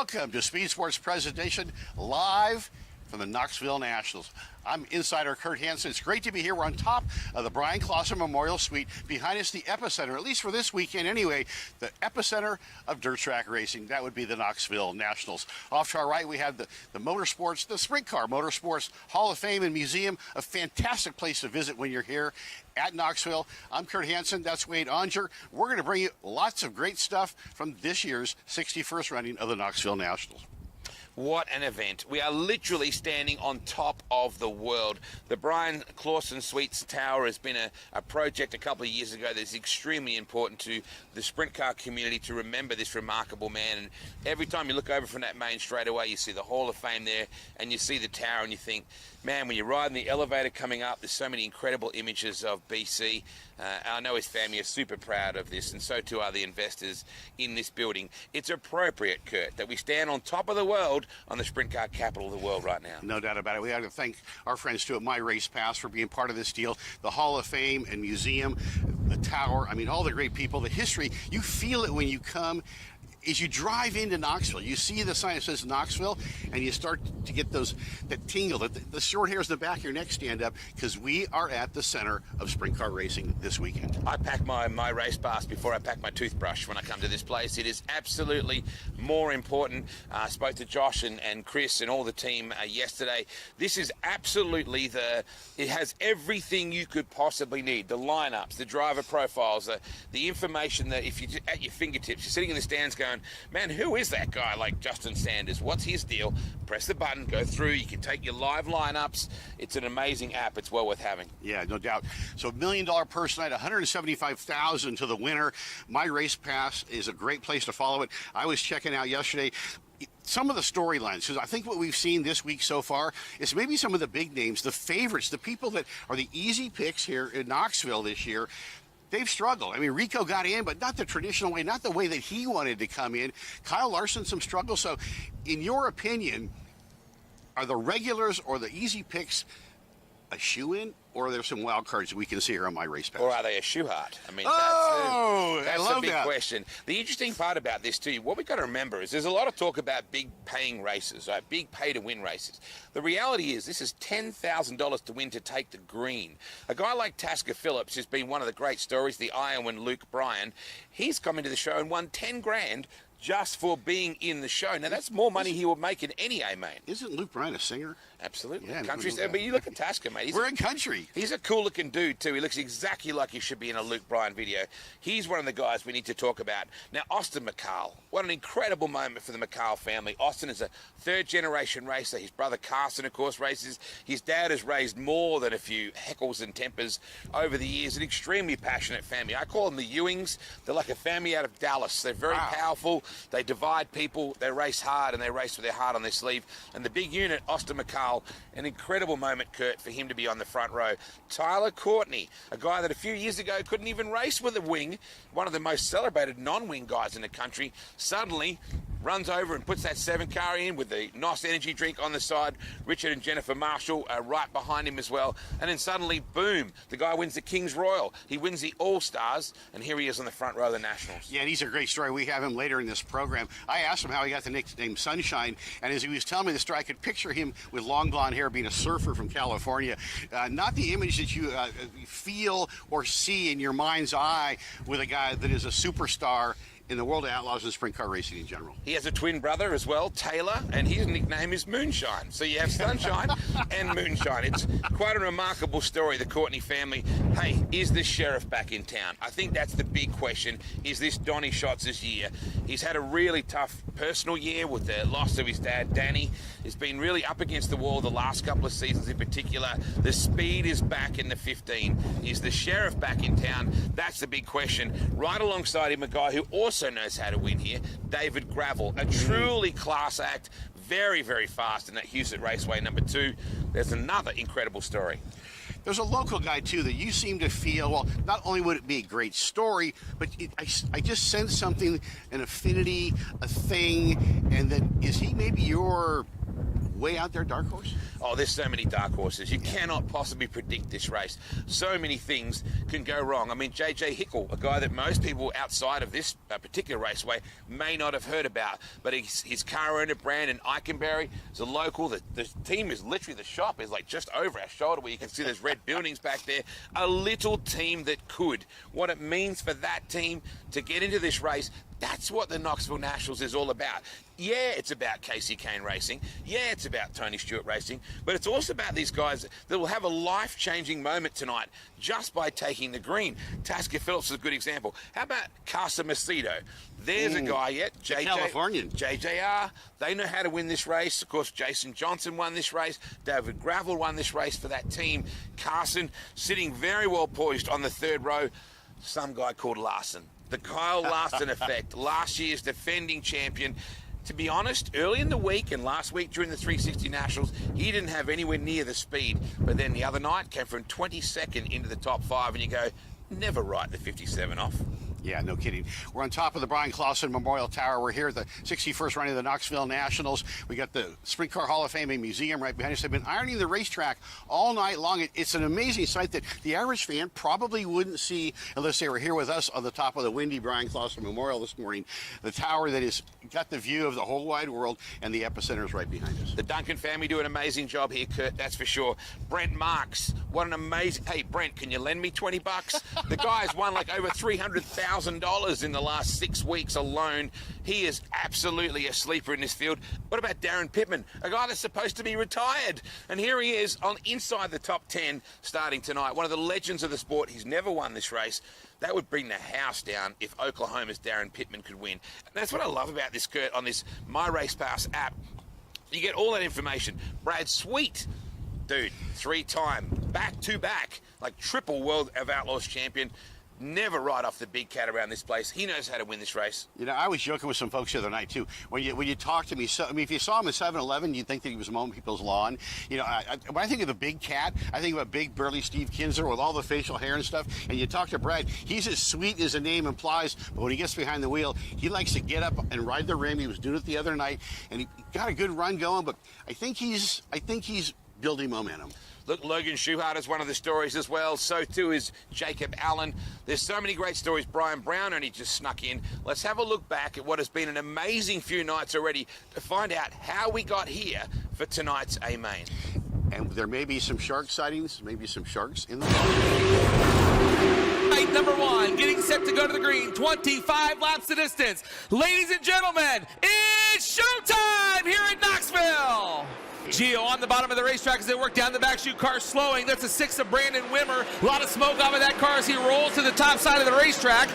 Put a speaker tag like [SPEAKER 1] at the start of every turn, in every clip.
[SPEAKER 1] Welcome to Speed Sports Presentation, live from the Knoxville Nationals. I'm insider Kurt Hansen. It's great to be here. We're on top of the Brian Clauson Memorial Suite. Behind us, the epicenter, at least for this weekend anyway, the epicenter of dirt track racing. That would be the Knoxville Nationals. Off to our right, we have the motorsports, the Sprint Car Motorsports Hall of Fame and Museum. A fantastic place to visit when you're here at Knoxville. I'm Kurt Hansen. That's Wade Onger. We're going to bring you lots of great stuff from this year's 61st running of the Knoxville Nationals.
[SPEAKER 2] What an event. We are literally standing on top of the world. The Brian Clauson Suites Tower has been a project a couple of years ago that's extremely important to the sprint car community to remember this remarkable man. And every time you look over from that main straightaway, you see the Hall of Fame there and you see the tower and you think, man, when you're riding the elevator coming up, there's so many incredible images of BC. I know his family is super proud of this, and so too are the investors in this building. It's appropriate, Kurt, that we stand on top of the world on the sprint car capital of the world right now.
[SPEAKER 1] No doubt about it. We have to thank our friends too at My Race Pass for being part of this deal. The Hall of Fame and Museum, the tower, I mean, all the great people, the history. You feel it when you come. As you drive into Knoxville, you see the sign that says Knoxville, and you start to get that tingle, the short hairs in the back of your neck stand up, because we are at the center of sprint car racing this weekend.
[SPEAKER 2] I pack my race pass before I pack my toothbrush when I come to this place. It is absolutely more important. I spoke to Josh and Chris and all the team yesterday. This is absolutely it has everything you could possibly need. The lineups, the driver profiles, the information that if you're at your fingertips, you're sitting in the stands going, man, who is that guy like Justin Sanders? What's his deal? Press the button, go through. You can take your live lineups. It's an amazing app. It's well worth having.
[SPEAKER 1] Yeah, no doubt. So $1 million purse night, $175,000 to the winner. My Race Pass is a great place to follow it. I was checking out yesterday some of the storylines, because I think what we've seen this week so far is maybe some of the big names, the favorites, the people that are the easy picks here in Knoxville this year. They've struggled. I mean, Rico got in, but not the traditional way, not the way that he wanted to come in. Kyle Larson, some struggle. So, in your opinion, are the regulars or the easy picks a shoe-in, or are there some wild cards we can see here on My Race Pass?
[SPEAKER 2] Or are they a Schuchart? I mean,
[SPEAKER 1] that's
[SPEAKER 2] I love the big
[SPEAKER 1] that
[SPEAKER 2] question. The interesting part about this too, what we've got to remember is there's a lot of talk about big paying races, right? Big pay-to-win races. The reality is this is $10,000 to win to take the green. A guy like Tasker Phillips has been one of the great stories, the Iowan Luke Bryan. He's come into the show and won 10 grand just for being in the show. Now, that's more money he would make in any A main.
[SPEAKER 1] Isn't Luke Bryan a singer?
[SPEAKER 2] Absolutely. Yeah, but you look at Tasker, mate.
[SPEAKER 1] We're in country.
[SPEAKER 2] He's a cool-looking dude, too. He looks exactly like he should be in a Luke Bryan video. He's one of the guys we need to talk about. Now, Austin McCarl. What an incredible moment for the McCarl family. Austin is a third-generation racer. His brother Carson, of course, races. His dad has raised more than a few heckles and tempers over the years. An extremely passionate family. I call them the Ewings. They're like a family out of Dallas. They're very powerful. They divide people. They race hard, and they race with their heart on their sleeve. And the big unit, Austin McCarl, an incredible moment, Kurt, for him to be on the front row. Tyler Courtney, a guy that a few years ago couldn't even race with a wing, one of the most celebrated non-wing guys in the country, suddenly runs over and puts that 7 car in with the NOS energy drink on the side. Richard and Jennifer Marshall are right behind him as well. And then suddenly, boom, the guy wins the King's Royal. He wins the All-Stars, and here he is on the front row of the Nationals.
[SPEAKER 1] Yeah, and he's a great story. We have him later in this program. I asked him how he got the nickname Sunshine, and as he was telling me the story, I could picture him with long blonde hair being a surfer from California. Not the image that you feel or see in your mind's eye with a guy that is a superstar in the world of outlaws and sprint car racing in general.
[SPEAKER 2] He has a twin brother as well, Taylor, and his nickname is Moonshine. So you have Sunshine and Moonshine. It's quite a remarkable story, the Courtney family. Hey, is the sheriff back in town? I think that's the big question. Is this Donny Schatz' year? He's had a really tough personal year with the loss of his dad, Danny. He's been really up against the wall the last couple of seasons in particular. The speed is back in the 15. Is the sheriff back in town? That's the big question. Right alongside him, a guy who also knows how to win here, David Gravel, a truly class act, very, very fast in that Houston Raceway number 2. There's another incredible story.
[SPEAKER 1] There's a local guy, too, that you seem to feel, well, not only would it be a great story, but I just sense something, an affinity, a thing, and that is he maybe your way out there, dark horse?
[SPEAKER 2] Oh, there's so many dark horses. You cannot possibly predict this race. So many things can go wrong. I mean, JJ Hickle, a guy that most people outside of this particular raceway may not have heard about, but his car owner, Brandon Eikenberry, is a local. The team is literally, the shop is like just over our shoulder where you can see there's red buildings back there. A little team that could. What it means for that team to get into this race, that's what the Knoxville Nationals is all about. Yeah, it's about Casey Kane Racing. Yeah, it's about Tony Stewart Racing. But it's also about these guys that will have a life-changing moment tonight just by taking the green. Tasker Phillips is a good example. How about Casa Macedo? There's a guy,
[SPEAKER 1] Californian.
[SPEAKER 2] JJR. They know how to win this race. Of course, Jason Johnson won this race. David Gravel won this race for that team. Carson sitting very well poised on the third row. Some guy called Larson. The Kyle Larson effect. Last year's defending champion. To be honest, early in the week and last week during the 360 Nationals, he didn't have anywhere near the speed. But then the other night came from 22nd into the top 5, and you go, never write the 57 off.
[SPEAKER 1] Yeah, no kidding. We're on top of the Brian Clauson Memorial Tower. We're here at the 61st running of the Knoxville Nationals. We got the Sprint Car Hall of Fame and Museum right behind us. They've been ironing the racetrack all night long. It's an amazing sight that the average fan probably wouldn't see unless they were here with us on the top of the windy Brian Clauson Memorial this morning. The tower that has got the view of the whole wide world, and the epicenter is right behind us.
[SPEAKER 2] The Duncan family do an amazing job here, Kurt, that's for sure. Brent Marks, what an amazing... Hey, Brent, can you lend me 20 bucks? The guy's won like over $300,000 in the last 6 weeks alone. He is absolutely a sleeper in this field. What about Darren Pittman, a guy that's supposed to be retired? And here he is on inside the top 10 starting tonight. One of the legends of the sport. He's never won this race. That would bring the house down if Oklahoma's Darren Pittman could win. And that's what I love about this, Kurt, on this My Race Pass app. You get all that information. Brad Sweet, dude, 3-time, back-to-back, like triple World of Outlaws champion. Never ride off the big cat around this place. He knows how to win this race.
[SPEAKER 1] You know, I was joking with some folks the other night, too. When you talk to me, I mean, if you saw him at 7-Eleven, you'd think that he was mowing people's lawn. You know, when I think of the big cat, I think about big, burly Steve Kinzer with all the facial hair and stuff. And you talk to Brad, he's as sweet as the name implies, but when he gets behind the wheel, he likes to get up and ride the rim. He was doing it the other night, and he got a good run going, but I think he's building momentum.
[SPEAKER 2] Look, Logan Schuchart is one of the stories as well. So too is Jacob Allen. There's so many great stories. Brian Brown only just snuck in. Let's have a look back at what has been an amazing few nights already to find out how we got here for tonight's A-Main.
[SPEAKER 1] And there may be some shark sightings, maybe some sharks in the
[SPEAKER 3] Night number 1, getting set to go to the green, 25 laps the distance. Ladies and gentlemen, it's showtime here at Knoxville. Gio on the bottom of the racetrack as they work down the back chute, car slowing. That's a 6 of Brandon Wimmer. A lot of smoke off of that car as he rolls to the top side of the racetrack.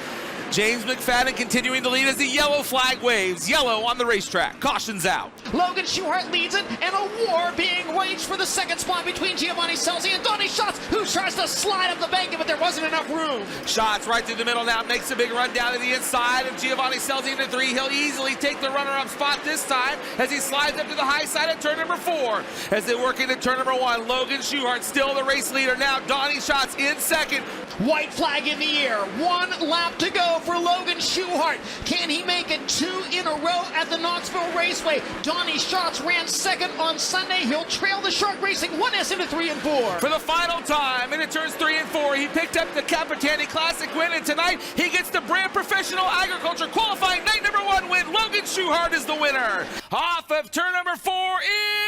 [SPEAKER 3] James McFadden continuing to lead as the yellow flag waves. Yellow on the racetrack. Caution's out.
[SPEAKER 4] Logan Schuchart leads it, and a war being waged for the second spot between Giovanni Scelzi and Donny Schatz, who tries to slide up the bank, but there wasn't enough room.
[SPEAKER 3] Schatz right through the middle now, makes a big run down to the inside of Giovanni Scelzi into 3. He'll easily take the runner-up spot this time as he slides up to the high side of turn number 4. As they work into turn number 1, Logan Schuchart still the race leader now. Donny Schatz in second.
[SPEAKER 4] White flag in the air. 1 lap to go for Logan Schuchart. Can he make it 2 in a row at the Knoxville Raceway? Donny Schatz ran second on Sunday. He'll trail the Shark Racing 1S into 3 and 4.
[SPEAKER 3] For the final time, and it turns 3 and 4. He picked up the Capitani Classic win, and tonight he gets the Brand Professional Agriculture qualifying night number 1 win. Logan Schuchart is the winner. Off of turn number 4,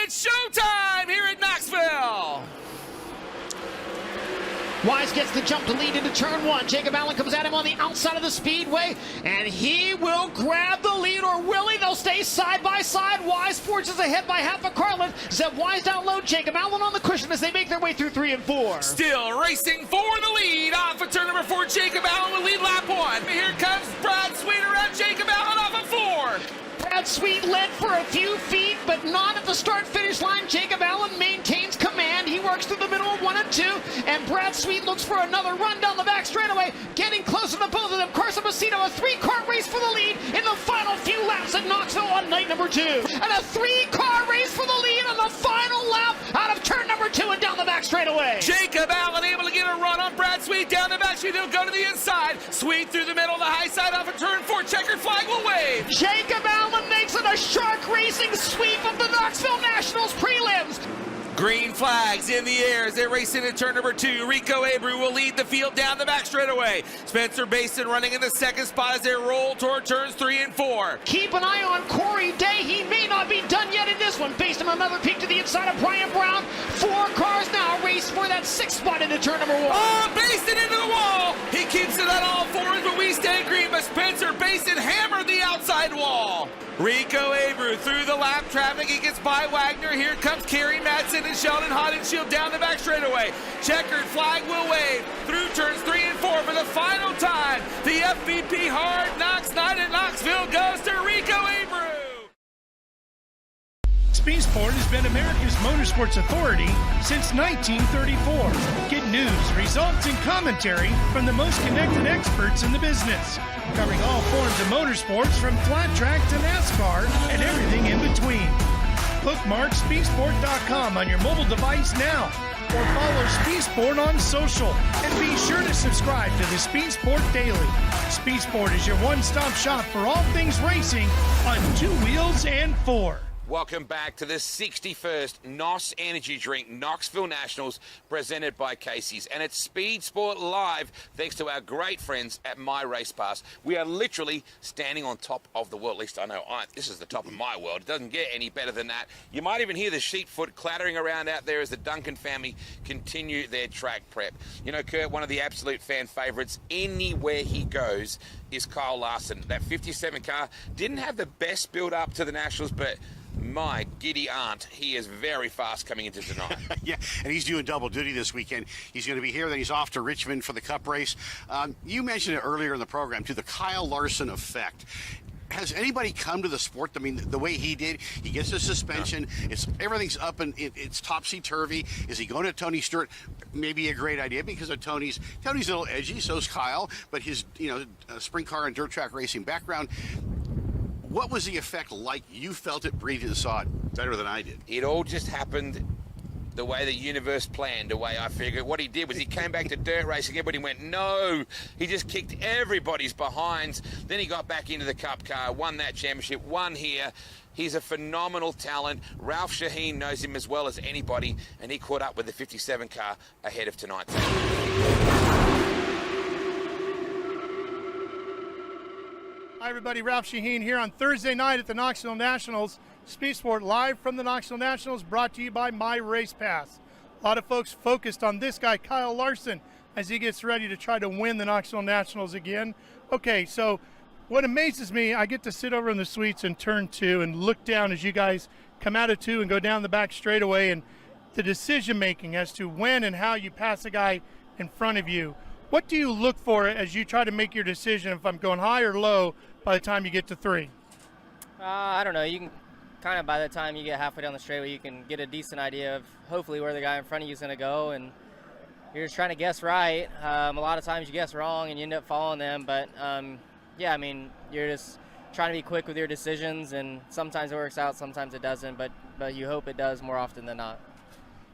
[SPEAKER 3] it's showtime here at Knoxville.
[SPEAKER 4] Wise gets the jump to lead into turn 1. Jacob Allen comes at him on the outside of the speedway, and he will grab the lead, or will he? They'll stay side by side. Wise forges ahead by half a car length. Zeb Wise down low, Jacob Allen on the cushion as they make their way through 3 and 4.
[SPEAKER 3] Still racing for the lead. Off of turn number 4, Jacob Allen will lead lap 1. Here comes Brad Sweet around Jacob Allen off of 4.
[SPEAKER 4] Brad Sweet led for a few feet, but not at the start-finish line. Jacob Allen maintains command. He works through the middle of 1 and 2, and Brad Sweet looks for another run down the back straightaway, getting closer to both of them. Carson Macedo, a 3-car race for the lead in the final few laps at Knoxville on night number 2. And a 3-car race for the lead on the final lap out of turn number 2 and down the back straightaway.
[SPEAKER 3] Jacob Allen able to get a run on Brad Sweet down the back street. He'll go to the inside. Sweet through the middle of the high side off of turn 4. Checkered flag will wave.
[SPEAKER 4] Jacob Allen makes it a Shark Racing sweep of the Knoxville Nationals prelims.
[SPEAKER 3] Green flags in the air as they race into turn number 2. Rico Abreu will lead the field down the back straightaway. Spencer Basin running in the second spot as they roll toward turns 3 and 4.
[SPEAKER 4] Keep an eye on Corey Day. He may not be done yet in this one. Basin another peek to the inside of Brian Brown. 4 cars now race for that 6th spot into turn number 1.
[SPEAKER 3] Oh, Basin into the wall. He keeps it on all 4s, but we stay green. But Spencer Basin hammered the outside wall. Rico Abreu through the lap traffic. He gets by Wagner. Here comes Kerry Madsen and Sheldon Hodenshield down the back straightaway. Checkered flag will wave through turns 3 and 4 for the final time. The FVP Hard Knocks Night at Knoxville goes to Rico Abreu.
[SPEAKER 5] Speed Sport has been America's motorsports authority since 1934. Get news, results, and commentary from the most connected experts in the business, covering all forms of motorsports from flat track to NASCAR and everything in between. Bookmark speedsport.com on your mobile device now, or follow Speed Sport on social, and be sure to subscribe to the Speed Sport Daily. Speed Sport is your one-stop shop for all things racing on 2 wheels and 4.
[SPEAKER 2] Welcome back to the 61st NOS Energy Drink Knoxville Nationals presented by Casey's. And it's Speed Sport Live thanks to our great friends at My Race Pass. We are literally standing on top of the world. At least I know this is the top of my world. It doesn't get any better than that. You might even hear the sheep foot clattering around out there as the Duncan family continue their track prep. You know, Kurt, one of the absolute fan favorites anywhere he goes is Kyle Larson. That 57 car didn't have the best build up to the Nationals, but my giddy aunt, he is very fast coming into tonight.
[SPEAKER 1] Yeah, and he's doing double duty this weekend. He's going to be here, then he's off to Richmond for the Cup race. You mentioned it earlier in the program, too, the Kyle Larson effect. Has anybody come to the sport? I mean, the way he did, he gets a suspension. Everything's up and it's topsy-turvy. Is he going to Tony Stewart? Maybe a great idea because of Tony's a little edgy, so's Kyle, but his sprint car and dirt track racing background. What was the effect like? You felt it, breathed it, and saw it better than I did.
[SPEAKER 2] It all just happened the way the universe planned, the way I figured. What he did was he came back to dirt racing. Everybody went, no. He just kicked everybody's behinds. Then he got back into the Cup car, won that championship, won here. He's a phenomenal talent. Ralph Shaheen knows him as well as anybody, and he caught up with the 57 car ahead of tonight.
[SPEAKER 5] Hi everybody, Ralph Shaheen here on Thursday night at the Knoxville Nationals. Speed Sport live from the Knoxville Nationals, brought to you by My Race Pass. A lot of folks focused on this guy, Kyle Larson, as he gets ready to try to win the Knoxville Nationals again. Okay, so what amazes me, I get to sit over in the suites in turn 2 and look down as you guys come out of 2 and go down the back straightaway, and the decision making as to when and how you pass a guy in front of you. What do you look for as you try to make your decision if I'm going high or low by the time you get to 3?
[SPEAKER 6] I don't know. You can kind of, by the time you get halfway down the straightaway, you can get a decent idea of hopefully where the guy in front of you is going to go, and you're just trying to guess right. A lot of times you guess wrong and you end up following them, but yeah, I mean, you're just trying to be quick with your decisions, and sometimes it works out, sometimes it doesn't, but you hope it does more often than not.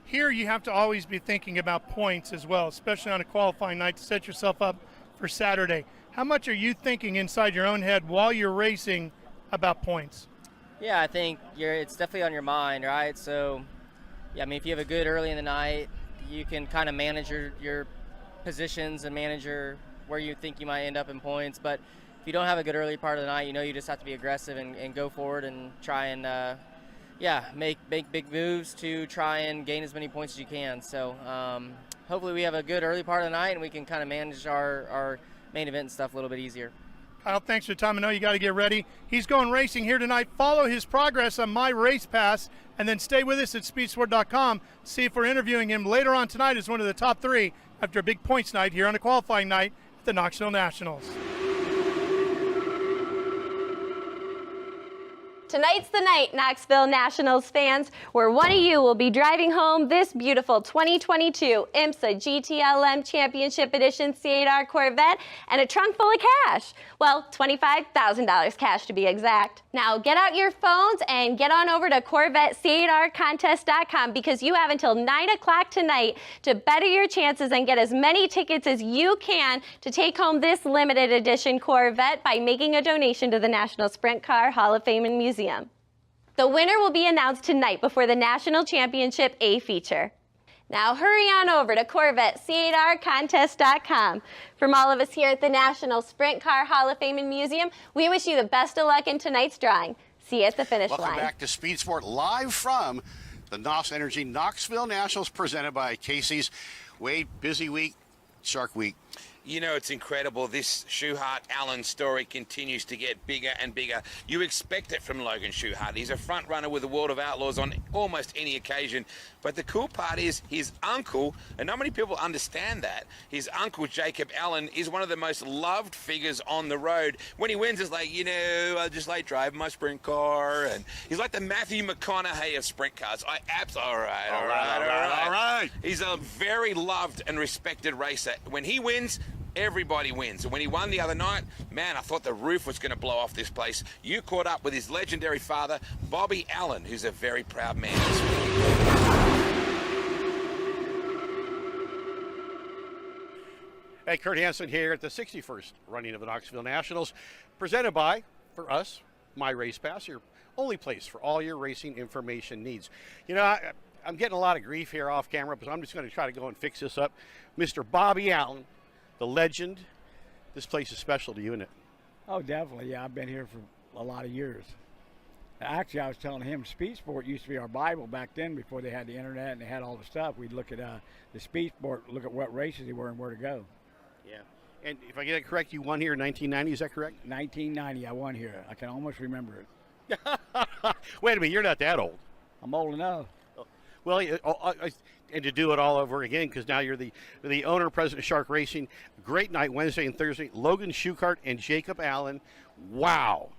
[SPEAKER 5] Here you have to always be thinking about points as well, especially on a qualifying night to set yourself up for Saturday. How much are you thinking inside your own head while you're racing about points?
[SPEAKER 6] Yeah, I think it's definitely on your mind, right? So, yeah, I mean, if you have a good early in the night, you can kind of manage your positions and manage where you think you might end up in points. But if you don't have a good early part of the night, you just have to be aggressive and go forward and try and, make big moves to try and gain as many points as you can. So hopefully we have a good early part of the night and we can kind of manage our main event and stuff a little bit easier.
[SPEAKER 5] Kyle, thanks for the time. I know you got to get ready. He's going racing here tonight. Follow his progress on My Race Pass, and then stay with us at speedsport.com. See if we're interviewing him later on tonight as one of the top 3 after a big points night here on a qualifying night at the Knoxville Nationals.
[SPEAKER 7] Tonight's the night, Knoxville Nationals fans, where one of you will be driving home this beautiful 2022 IMSA GTLM Championship Edition C8R Corvette and a trunk full of cash. Well, $25,000 cash to be exact. Now get out your phones and get on over to CorvetteC8RContest.com because you have until 9 o'clock tonight to better your chances and get as many tickets as you can to take home this limited edition Corvette by making a donation to the National Sprint Car Hall of Fame and Museum. The winner will be announced tonight before the National Championship A feature. Now hurry on over to CorvetteC8RContest.com. From all of us here at the National Sprint Car Hall of Fame and Museum, we wish you the best of luck in tonight's drawing. See you at the finish line.
[SPEAKER 1] Welcome back to Speed Sport, live from the NOS Energy Knoxville Nationals, presented by Casey's. Wade, busy week, Shark Week.
[SPEAKER 2] You know, it's incredible. This Schuchart-Allen story continues to get bigger and bigger. You expect it from Logan Schuchart. He's a front runner with the World of Outlaws on almost any occasion. But the cool part is his uncle, and not many people understand that, his uncle, Jacob Allen, is one of the most loved figures on the road. When he wins, it's like, you know, I just like driving my sprint car. And he's like the Matthew McConaughey of sprint cars. All right. He's a very loved and respected racer. When he wins, everybody wins. And when he won the other night, man, I thought the roof was going to blow off this place. You caught up with his legendary father, Bobby Allen, who's a very proud man.
[SPEAKER 1] Hey, Kurt Hansen here at the 61st running of the Knoxville Nationals, presented by, for us, My Race Pass, your only place for all your racing information needs. You know, I'm getting a lot of grief here off camera, but I'm just going to try to go and fix this up. Mr. Bobby Allen, the legend. This place is special to you, isn't it?
[SPEAKER 8] Oh, definitely. Yeah, I've been here for a lot of years. Actually, I was telling him Speed Sport used to be our Bible back then before they had the internet and they had all the stuff. We'd look at the Speed Sport, look at what races they were and where to go.
[SPEAKER 1] Yeah. And if I get it correct, you won here in 1990, is that correct?
[SPEAKER 8] 1990, I won here. I can almost remember it.
[SPEAKER 1] Wait a minute, you're not that old.
[SPEAKER 8] I'm old enough.
[SPEAKER 1] Well, and to do it all over again, because now you're the owner, president of Shark Racing. Great night Wednesday and Thursday. Logan Schuchart and Jacob Allen. Wow.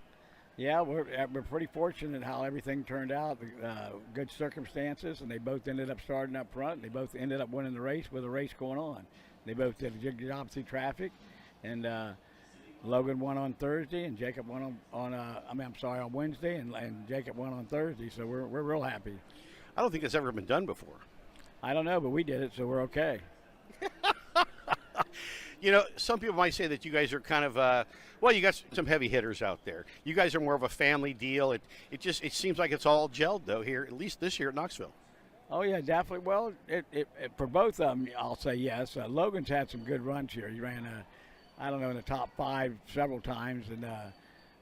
[SPEAKER 8] Yeah, we're pretty fortunate how everything turned out. Good circumstances, and they both ended up starting up front. And they both ended up winning the race with a race going on. They both did a good job through traffic, and Logan won on Thursday, and Jacob won on Wednesday, and Jacob won on Thursday. So we're real happy.
[SPEAKER 1] I don't think it's ever been done before.
[SPEAKER 8] I don't know, but we did it, so we're okay.
[SPEAKER 1] You know, some people might say that you guys are kind of, well, you got some heavy hitters out there. You guys are more of a family deal. It seems like it's all gelled, though, here, at least this year at Knoxville.
[SPEAKER 8] Oh, yeah, definitely. Well, for both of them, I'll say yes. Logan's had some good runs here. He ran, I don't know, in the top 5 several times,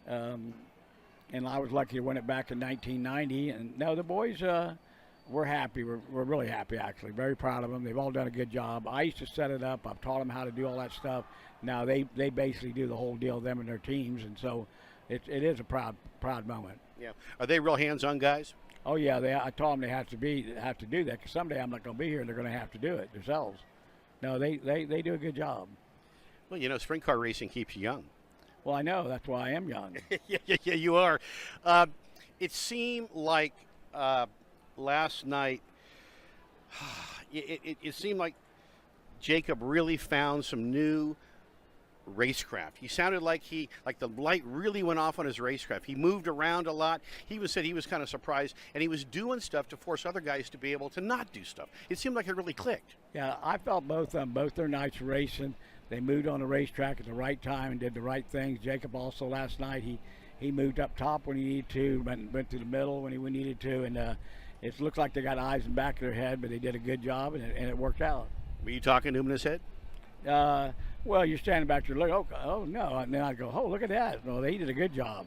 [SPEAKER 8] and I was lucky to win it back in 1990. And no, the boys, we're happy. We're really happy, actually. Very proud of them. They've all done a good job. I used to set it up. I've taught them how to do all that stuff. Now they basically do the whole deal, them and their teams, and so it is a proud moment.
[SPEAKER 1] Yeah. Are they real hands-on guys?
[SPEAKER 8] Oh yeah, I taught them they have to do that because someday I'm not going to be here and they're going to have to do it themselves. No, they do a good job.
[SPEAKER 1] Well, you know, sprint car racing keeps you young.
[SPEAKER 8] Well, I know. That's why I am young.
[SPEAKER 1] yeah, you are. It seemed like last night, it seemed like Jacob really found some new racecraft. He sounded like the light really went off on his racecraft. He moved around a lot. He even said he was kind of surprised, and he was doing stuff to force other guys to be able to not do stuff. It seemed like it really clicked.
[SPEAKER 8] Yeah, I felt both their nights racing. They moved on the racetrack at the right time and did the right things. Jacob also last night, he moved up top when he needed to, went to the middle when he needed to, and it looks like they got eyes in the back of their head, but they did a good job, and it worked out.
[SPEAKER 1] Were you talking to him in his head?
[SPEAKER 8] Well, you're standing back there, look, oh no, and then I go, oh, look at that. Well, he did a good job,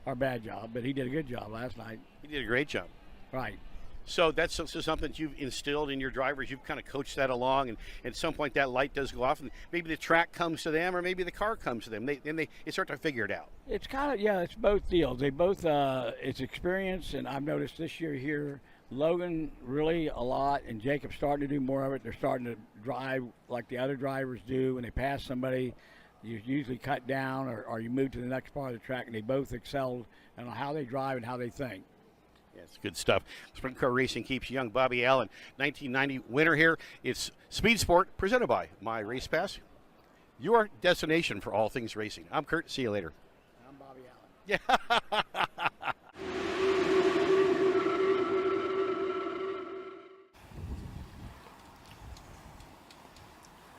[SPEAKER 8] or bad job, but he did a good job last night.
[SPEAKER 1] He did a great job.
[SPEAKER 8] Right.
[SPEAKER 1] So that's something that you've instilled in your drivers. You've kind of coached that along, and at some point that light does go off, and maybe the track comes to them, or maybe the car comes to them. They start to figure it out.
[SPEAKER 8] It's kind of, yeah, it's both deals. They both, it's experience, and I've noticed this year here, Logan really a lot, and Jacob's starting to do more of it. They're starting to drive like the other drivers do. When they pass somebody, you usually cut down or you move to the next part of the track, and they both excelled and how they drive and how they think.
[SPEAKER 1] Yeah, it's good stuff. Sprint car racing keeps you young. Bobby Allen, 1990 winner here. It's Speed Sport presented by My Race Pass, your destination for all things racing. I'm Kurt. See you later.
[SPEAKER 8] I'm Bobby Allen.
[SPEAKER 1] Yeah.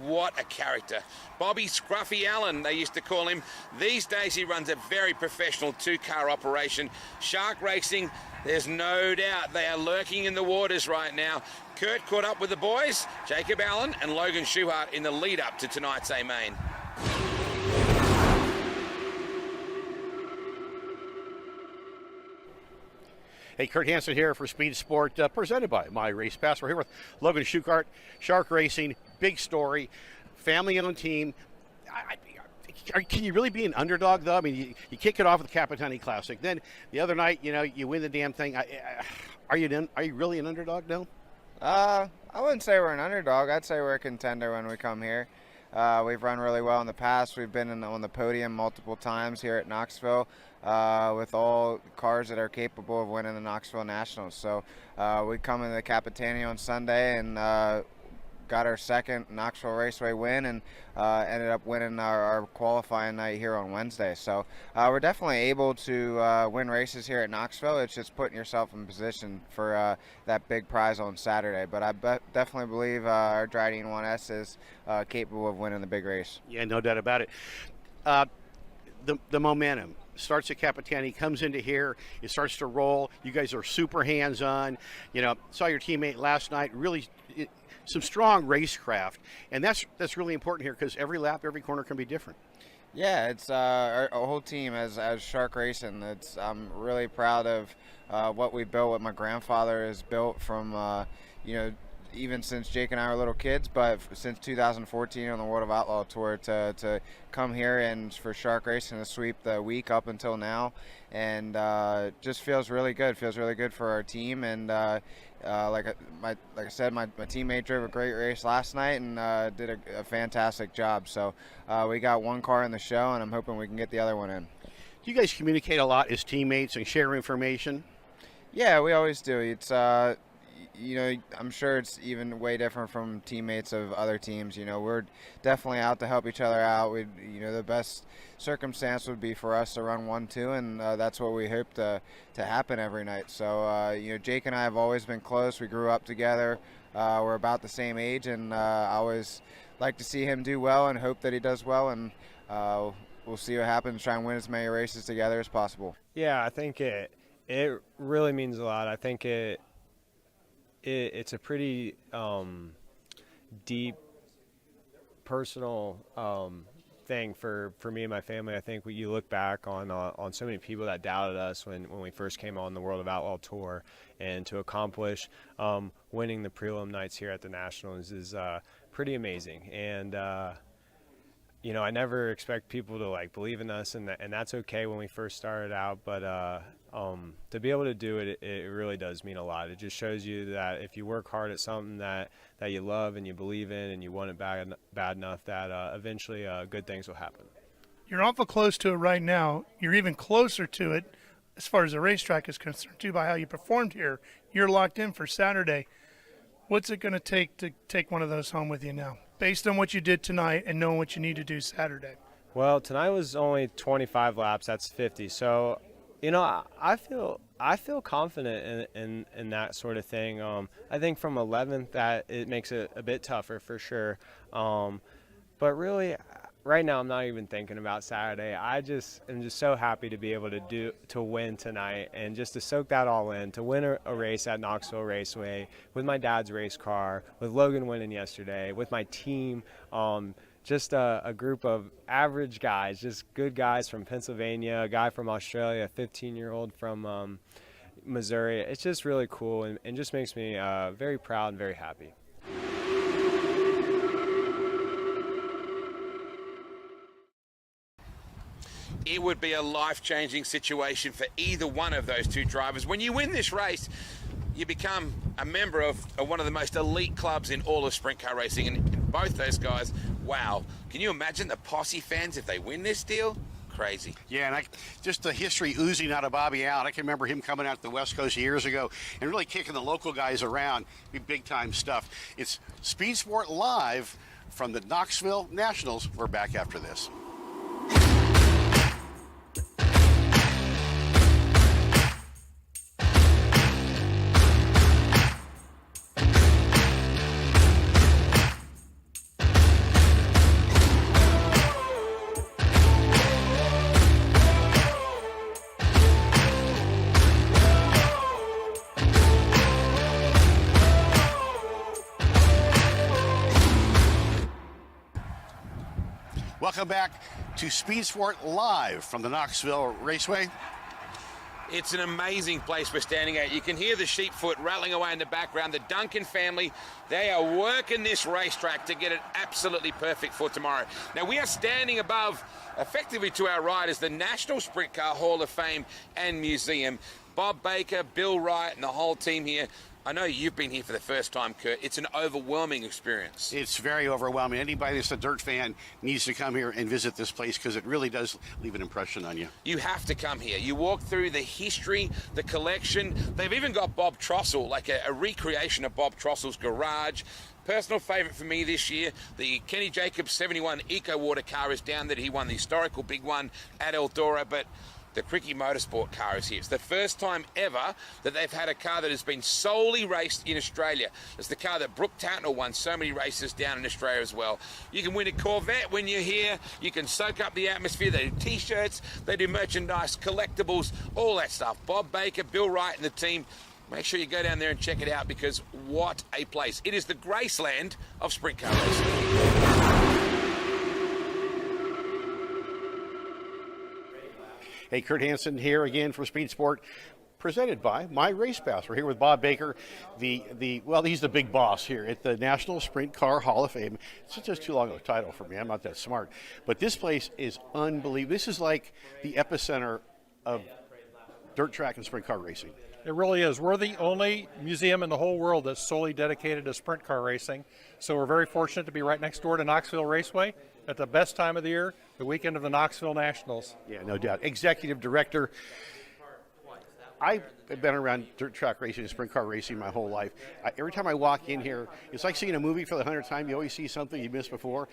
[SPEAKER 2] What a character. Bobby Scruffy Allen, they used to call him. These days he runs a very professional two-car operation. Shark Racing, there's no doubt they are lurking in the waters right now. Kurt caught up with the boys, Jacob Allen and Logan Schuchart in the lead-up to tonight's A-Main.
[SPEAKER 1] Hey, Kurt Hansen here for Speed Sport, presented by My Race Pass. We're here with Logan Schuchart, Shark Racing, big story, family-owned team. Can you really be an underdog, though? I mean, you kick it off with the Capitani Classic. Then the other night, you know, you win the damn thing. Are you really an underdog now?
[SPEAKER 9] I wouldn't say we're an underdog. I'd say we're a contender when we come here. We've run really well in the past. We've been on the podium multiple times here at Knoxville with all cars that are capable of winning the Knoxville Nationals. So we come into the Capitani on Sunday and got our second Knoxville Raceway win and ended up winning our qualifying night here on Wednesday. So we're definitely able to win races here at Knoxville. It's just putting yourself in position for that big prize on Saturday. But I definitely believe our Dryden 1S is capable of winning the big race.
[SPEAKER 1] Yeah, no doubt about it. The momentum starts at Capitani, comes into here, it starts to roll. You guys are super hands-on. You know, saw your teammate last night, really some strong racecraft, and that's really important here because every lap, every corner can be different.
[SPEAKER 9] Yeah, it's our whole team as Shark Racing. I'm really proud of what we built, what my grandfather has built from, you know, even since Jake and I were little kids, but since 2014 on the World of Outlaw Tour to come here and for Shark Racing to sweep the week up until now, and just feels really good. Feels really good for our team, and like I said, my teammate drove a great race last night and did a fantastic job. So we got one car in the show, and I'm hoping we can get the other one in.
[SPEAKER 1] Do you guys communicate a lot as teammates and share information?
[SPEAKER 9] Yeah, we always do. It's you know, I'm sure it's even way different from teammates of other teams. You know, we're definitely out to help each other out. You know, the best circumstance would be for us to run 1-2, and that's what we hope to happen every night. So, you know, Jake and I have always been close. We grew up together. We're about the same age, and I always like to see him do well and hope that he does well, and we'll see what happens. Try and win as many races together as possible.
[SPEAKER 10] Yeah, I think it really means a lot. I think it's a pretty deep personal thing for me and my family. I think you look back on so many people that doubted us when we first came on the World of Outlaw Tour, and to accomplish winning the prelim nights here at the Nationals is pretty amazing. And you know, I never expect people to like believe in us, and that's okay when we first started out, but to be able to do it, it really does mean a lot. It just shows you that if you work hard at something that you love and you believe in and you want it bad enough, that eventually good things will happen.
[SPEAKER 5] You're awful close to it right now. You're even closer to it as far as the racetrack is concerned, too, by how you performed here. You're locked in for Saturday. What's it going to take one of those home with you now, based on what you did tonight and knowing what you need to do Saturday?
[SPEAKER 10] Well, tonight was only 25 laps. That's 50. So, you know, I feel confident in that sort of thing. I think from 11th that it makes it a bit tougher for sure. But really, right now I'm not even thinking about Saturday. I'm just so happy to be able to win tonight and just to soak that all in, to win a race at Knoxville Raceway with my dad's race car, with Logan winning yesterday, with my team. Just a group of average guys, just good guys from Pennsylvania, a guy from Australia, a 15-year-old from Missouri. It's just really cool and just makes me very proud and very happy.
[SPEAKER 2] It would be a life-changing situation for either one of those two drivers. When you win this race, you become a member of one of the most elite clubs in all of sprint car racing, and both those guys, wow. Can you imagine the posse fans if they win this deal? crazy.
[SPEAKER 1] Yeah, and just the history oozing out of Bobby Allen. I can remember him coming out to the West Coast years ago and really kicking the local guys around. Big time stuff. It's Speed Sport Live from the Knoxville Nationals. We're back after this. Welcome back to Speed Sport Live from the Knoxville Raceway.
[SPEAKER 2] It's an amazing place we're standing at. You can hear the sheepfoot rattling away in the background. The Duncan family, they are working this racetrack to get it absolutely perfect for tomorrow. Now, we are standing above, effectively to our right, is the National Sprint Car Hall of Fame and Museum. Bob Baker, Bill Wright, and the whole team here. I know you've been here for the first time, Kurt. It's an overwhelming experience.
[SPEAKER 1] It's very overwhelming. Anybody that's a dirt fan needs to come here and visit this place because it really does leave an impression on you.
[SPEAKER 2] You have to come here. You walk through the history, the collection. They've even got Bob Trossel, like a recreation of Bob Trossel's garage. Personal favourite for me this year, the Kenny Jacobs 71 Eco Water car is down there. He won the historical big one at Eldora, but the Cricky Motorsport car is here. It's the first time ever that they've had a car that has been solely raced in Australia. It's the car that Brooke Tatnall won so many races down in Australia as well. You can win a Corvette when you're here. You can soak up the atmosphere. They do T-shirts, they do merchandise, collectibles, all that stuff. Bob Baker, Bill Wright and the team, make sure you go down there and check it out because what a place. It is the Graceland of sprint car racing.
[SPEAKER 1] Hey, Kurt Hansen here again from Speed Sport, presented by My Race Pass. We're here with Bob Baker, well, he's the big boss here at the National Sprint Car Hall of Fame. It's just too long of a title for me. I'm not that smart. But this place is unbelievable. This is like the epicenter of dirt track and sprint car racing.
[SPEAKER 11] It really is. We're the only museum in the whole world that's solely dedicated to sprint car racing. So we're very fortunate to be right next door to Knoxville Raceway at the best time of the year, the weekend of the Knoxville Nationals.
[SPEAKER 1] Yeah, no doubt. Executive Director. I've been around dirt track racing and sprint car racing my whole life. Every time I walk in here, it's like seeing a movie for the 100th time. You always see something you missed before.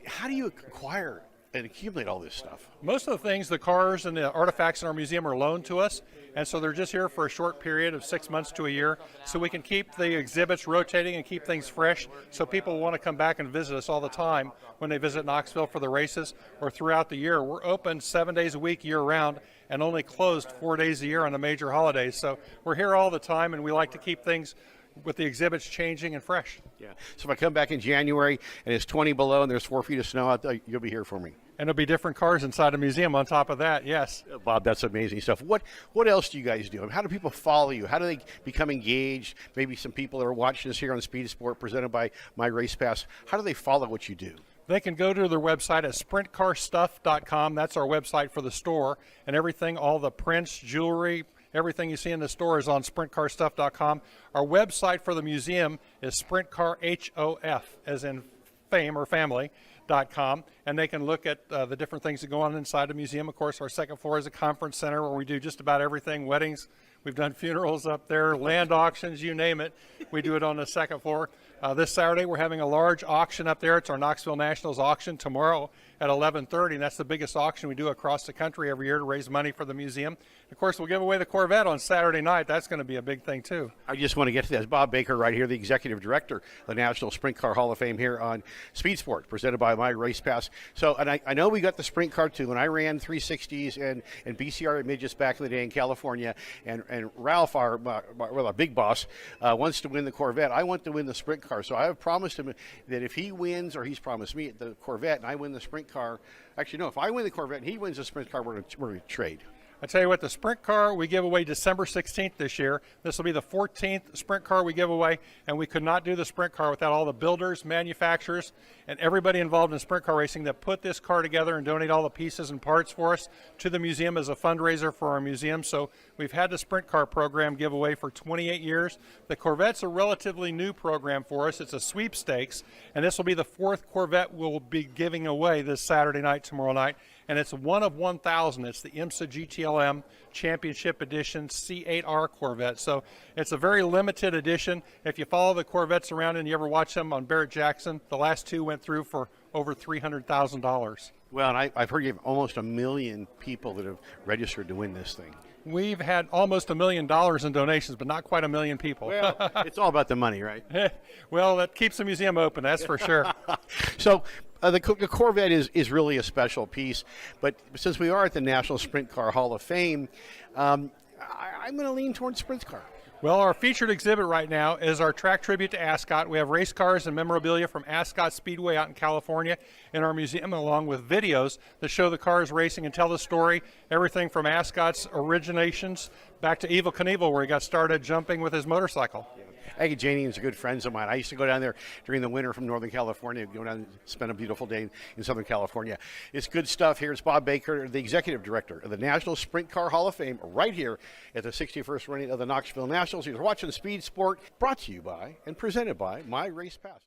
[SPEAKER 1] How do you acquire and accumulate all this stuff?
[SPEAKER 11] Most of the things, the cars and the artifacts in our museum are loaned to us, and so they're just here for a short period of 6 months to a year, so we can keep the exhibits rotating and keep things fresh, so people want to come back and visit us all the time when they visit Knoxville for the races or throughout the year. We're open 7 days a week year-round and only closed 4 days a year on the major holidays, so we're here all the time, and we like to keep things with the exhibits changing and fresh.
[SPEAKER 1] Yeah. So if I come back in January and it's 20 below and there's 4 feet of snow out there, you'll be here for me.
[SPEAKER 11] And there'll be different cars inside the museum on top of that, yes.
[SPEAKER 1] Bob, that's amazing stuff. What else do you guys do? How do people follow you? How do they become engaged? Maybe some people that are watching us here on Speed Sport presented by My Race Pass. How do they follow what you do?
[SPEAKER 11] They can go to their website at sprintcarstuff.com. That's our website for the store. And everything, all the prints, jewelry, everything you see in the store is on sprintcarstuff.com. Our website for the museum is sprintcarhof, as in fame or family.com, and they can look at the different things that go on inside the museum. Of course, our second floor is a conference center where we do just about everything, weddings. We've done funerals up there, land auctions, you name it. We do it on the second floor. This Saturday, we're having a large auction up there. It's our Knoxville Nationals auction tomorrow at 11:30, and that's the biggest auction we do across the country every year to raise money for the museum. Of course, we'll give away the Corvette on Saturday night. That's going to be a big thing, too.
[SPEAKER 1] I just want to get to that. Bob Baker right here, the Executive Director of the National Sprint Car Hall of Fame here on Speed Sport, presented by My Race Pass. So, and I know we got the sprint car, too. When I ran 360s and BCR midgets back in the day in California, and Ralph, our big boss, wants to win the Corvette. I want to win the sprint car. So I have promised him that if he wins, or he's promised me the Corvette, and I win the sprint car. Actually, no, if I win the Corvette and he wins the sprint car, we're going to trade.
[SPEAKER 11] I tell you what, the sprint car we give away December 16th this year. This will be the 14th sprint car we give away, and we could not do the sprint car without all the builders, manufacturers, and everybody involved in sprint car racing that put this car together and donate all the pieces and parts for us to the museum as a fundraiser for our museum. So we've had the sprint car program giveaway for 28 years. The Corvette's a relatively new program for us. It's a sweepstakes, and this will be the 4th Corvette we'll be giving away this Saturday night, tomorrow night. and it's one of 1,000. It's the IMSA GTLM Championship Edition C8R Corvette. So it's a very limited edition. If you follow the Corvettes around and you ever watch them on Barrett Jackson, the last two went through for over $300,000.
[SPEAKER 1] Well, and I've heard you have almost 1 million people that have registered to win this thing.
[SPEAKER 11] We've had almost $1 million in donations, but not quite 1 million people.
[SPEAKER 1] Well, it's all about the money, right?
[SPEAKER 11] Well, that keeps the museum open, that's for sure.
[SPEAKER 1] So the Corvette is really a special piece, but since we are at the National Sprint Car Hall of Fame, I'm going to lean towards sprint car.
[SPEAKER 11] Well, our featured exhibit right now is our track tribute to Ascot. We have race cars and memorabilia from Ascot Speedway out in California in our museum, along with videos that show the cars racing and tell the story. Everything from Ascot's originations back to Evel Knievel, where he got started jumping with his motorcycle.
[SPEAKER 1] Janie is good friends of mine. I used to go down there during the winter from Northern California, go down and spend a beautiful day in Southern California. It's good stuff. Here's Bob Baker, the executive director of the National Sprint Car Hall of Fame, right here at the 61st running of the Knoxville Nationals. You're watching Speed Sport, brought to you by and presented by My Race Pass.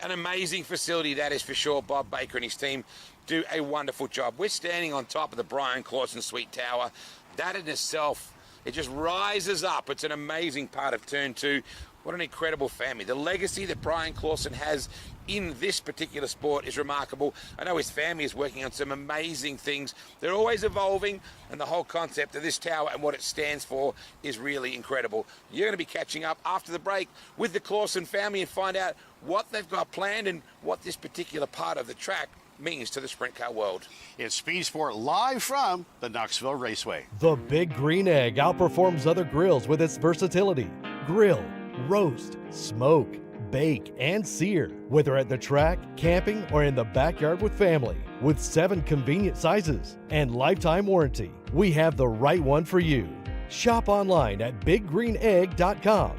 [SPEAKER 2] An amazing facility, that is for sure. Bob Baker and his team do a wonderful job. We're standing on top of the Brian Clauson Suite Tower. That in itself, it just rises up. It's an amazing part of Turn 2. What an incredible family. The legacy that Brian Clauson has in this particular sport is remarkable. I know his family is working on some amazing things. They're always evolving, and the whole concept of this tower and what it stands for is really incredible. You're going to be catching up after the break with the Clauson family and find out what they've got planned and what this particular part of the track means to the sprint car world.
[SPEAKER 1] It's Speed Sport live from the Knoxville Raceway.
[SPEAKER 12] The Big Green Egg outperforms other grills with its versatility. Grill, roast, smoke, bake, and sear. Whether at the track, camping, or in the backyard with family. With 7 convenient sizes and lifetime warranty, we have the right one for you. Shop online at biggreenegg.com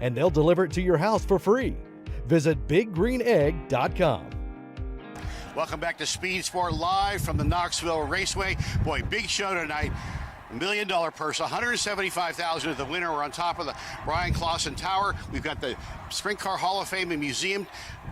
[SPEAKER 12] and they'll deliver it to your house for free. Visit biggreenegg.com.
[SPEAKER 1] Welcome back to Speed Sport live from the Knoxville Raceway. Boy, big show tonight. $1 million purse, $175,000 of the winner. We're on top of the Brian Clauson Tower. We've got the Sprint Car Hall of Fame and Museum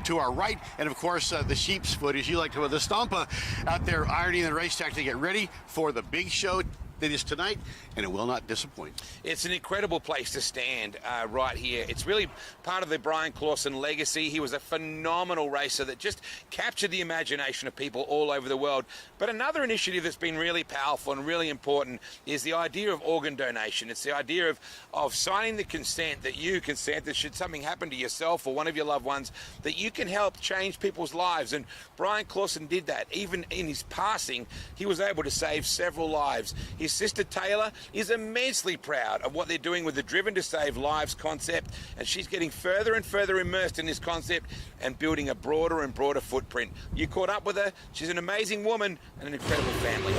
[SPEAKER 1] to our right, and of course the sheep's foot, as you like to, the Stompa out there ironing the racetrack to get ready for the big show that is tonight, and it will not disappoint.
[SPEAKER 2] It's an incredible place to stand right here. It's really part of the Brian Clauson legacy. He was a phenomenal racer that just captured the imagination of people all over the world. But another initiative that's been really powerful and really important is the idea of organ donation. It's the idea of signing the consent that you consent that should something happen to yourself or one of your loved ones, that you can help change people's lives. And Brian Clauson did that. Even in his passing, he was able to save several lives. His sister Taylor is immensely proud of what they're doing with the Driven to Save Lives concept, and she's getting further and further immersed in this concept and building a broader and broader footprint. You caught up with her. She's an amazing woman and an incredible family.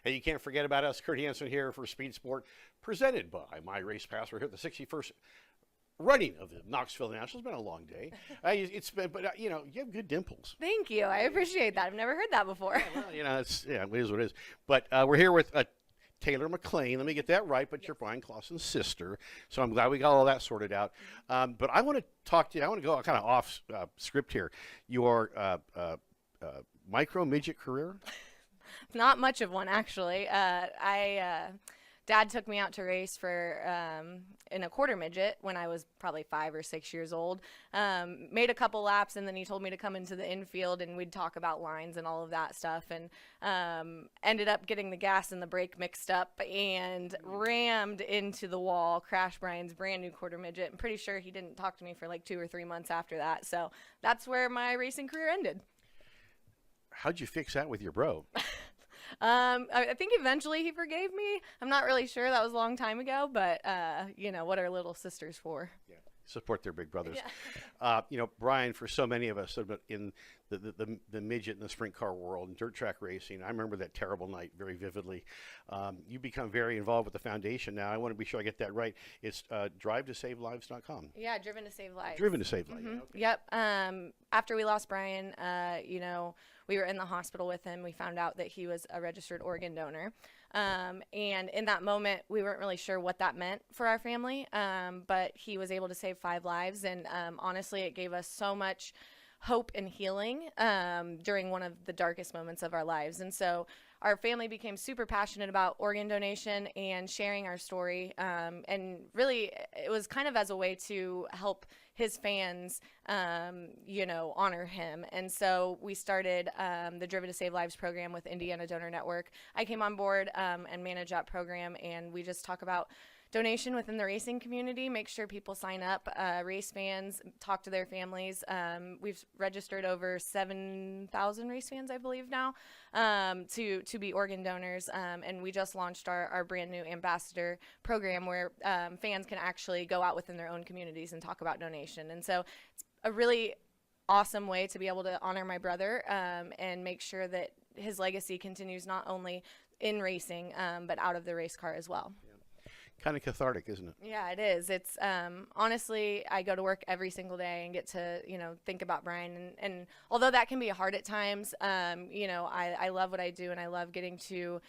[SPEAKER 1] And you can't forget about us, Kurt Hansen here for Speed Sport, presented by My Race Pass. We're here at the 61st running of the Knoxville Nationals. It's been a long day. It's been, but you know, you have good dimples.
[SPEAKER 13] Thank you. I appreciate that. I've never heard that before.
[SPEAKER 1] Yeah, well, you know, it is what it is. But we're here with Taylor McLean. Let me get that right. But you're Brian Clauson's sister, so I'm glad we got all that sorted out. But I want to talk to you. I want to go kind of off script here. Your micro midget career.
[SPEAKER 13] Not much of one, actually. Dad took me out to race for in a quarter midget when I was probably 5 or 6 years old. Made a couple laps, and then he told me to come into the infield, and we'd talk about lines and all of that stuff. And ended up getting the gas and the brake mixed up and rammed into the wall, crashed Brian's brand new quarter midget. I'm pretty sure he didn't talk to me for like 2 or 3 months after that. So that's where my racing career ended.
[SPEAKER 1] How'd you fix that with your bro?
[SPEAKER 13] I think eventually he forgave me. I'm not really sure. That was a long time ago, but you know, what are little sisters for?
[SPEAKER 1] Yeah, support their big brothers.
[SPEAKER 13] Yeah.
[SPEAKER 1] You know, Brian, for so many of us in the midget and the sprint car world and dirt track racing, I remember that terrible night very vividly. You become very involved with the foundation now. I want to be sure I get that right. It's drivetosavelives.com.
[SPEAKER 13] Yeah, Driven to Save Lives.
[SPEAKER 1] Driven to Save Lives.
[SPEAKER 13] Mm-hmm.
[SPEAKER 1] Okay.
[SPEAKER 13] Yep. After we lost Brian, you know, we were in the hospital with him. We found out that he was a registered organ donor. And in that moment, we weren't really sure what that meant for our family, but he was able to save 5 lives. And honestly, it gave us so much hope and healing during one of the darkest moments of our lives. And so our family became super passionate about organ donation and sharing our story. And really, it was kind of as a way to help his fans, honor him. And so we started the Driven to Save Lives program with Indiana Donor Network. I came on board and managed that program, and we just talk about donation within the racing community, make sure people sign up, race fans, talk to their families. We've registered over 7,000 race fans, I believe now, to be organ donors. And we just launched our brand new ambassador program where fans can actually go out within their own communities and talk about donation. And so it's a really awesome way to be able to honor my brother and make sure that his legacy continues not only in racing, but out of the race car as well.
[SPEAKER 1] Kind of cathartic, isn't it?
[SPEAKER 13] Yeah, it is. It's honestly, I go to work every single day and get to, think about Brian. And although that can be hard at times, I love what I do, and I love getting to,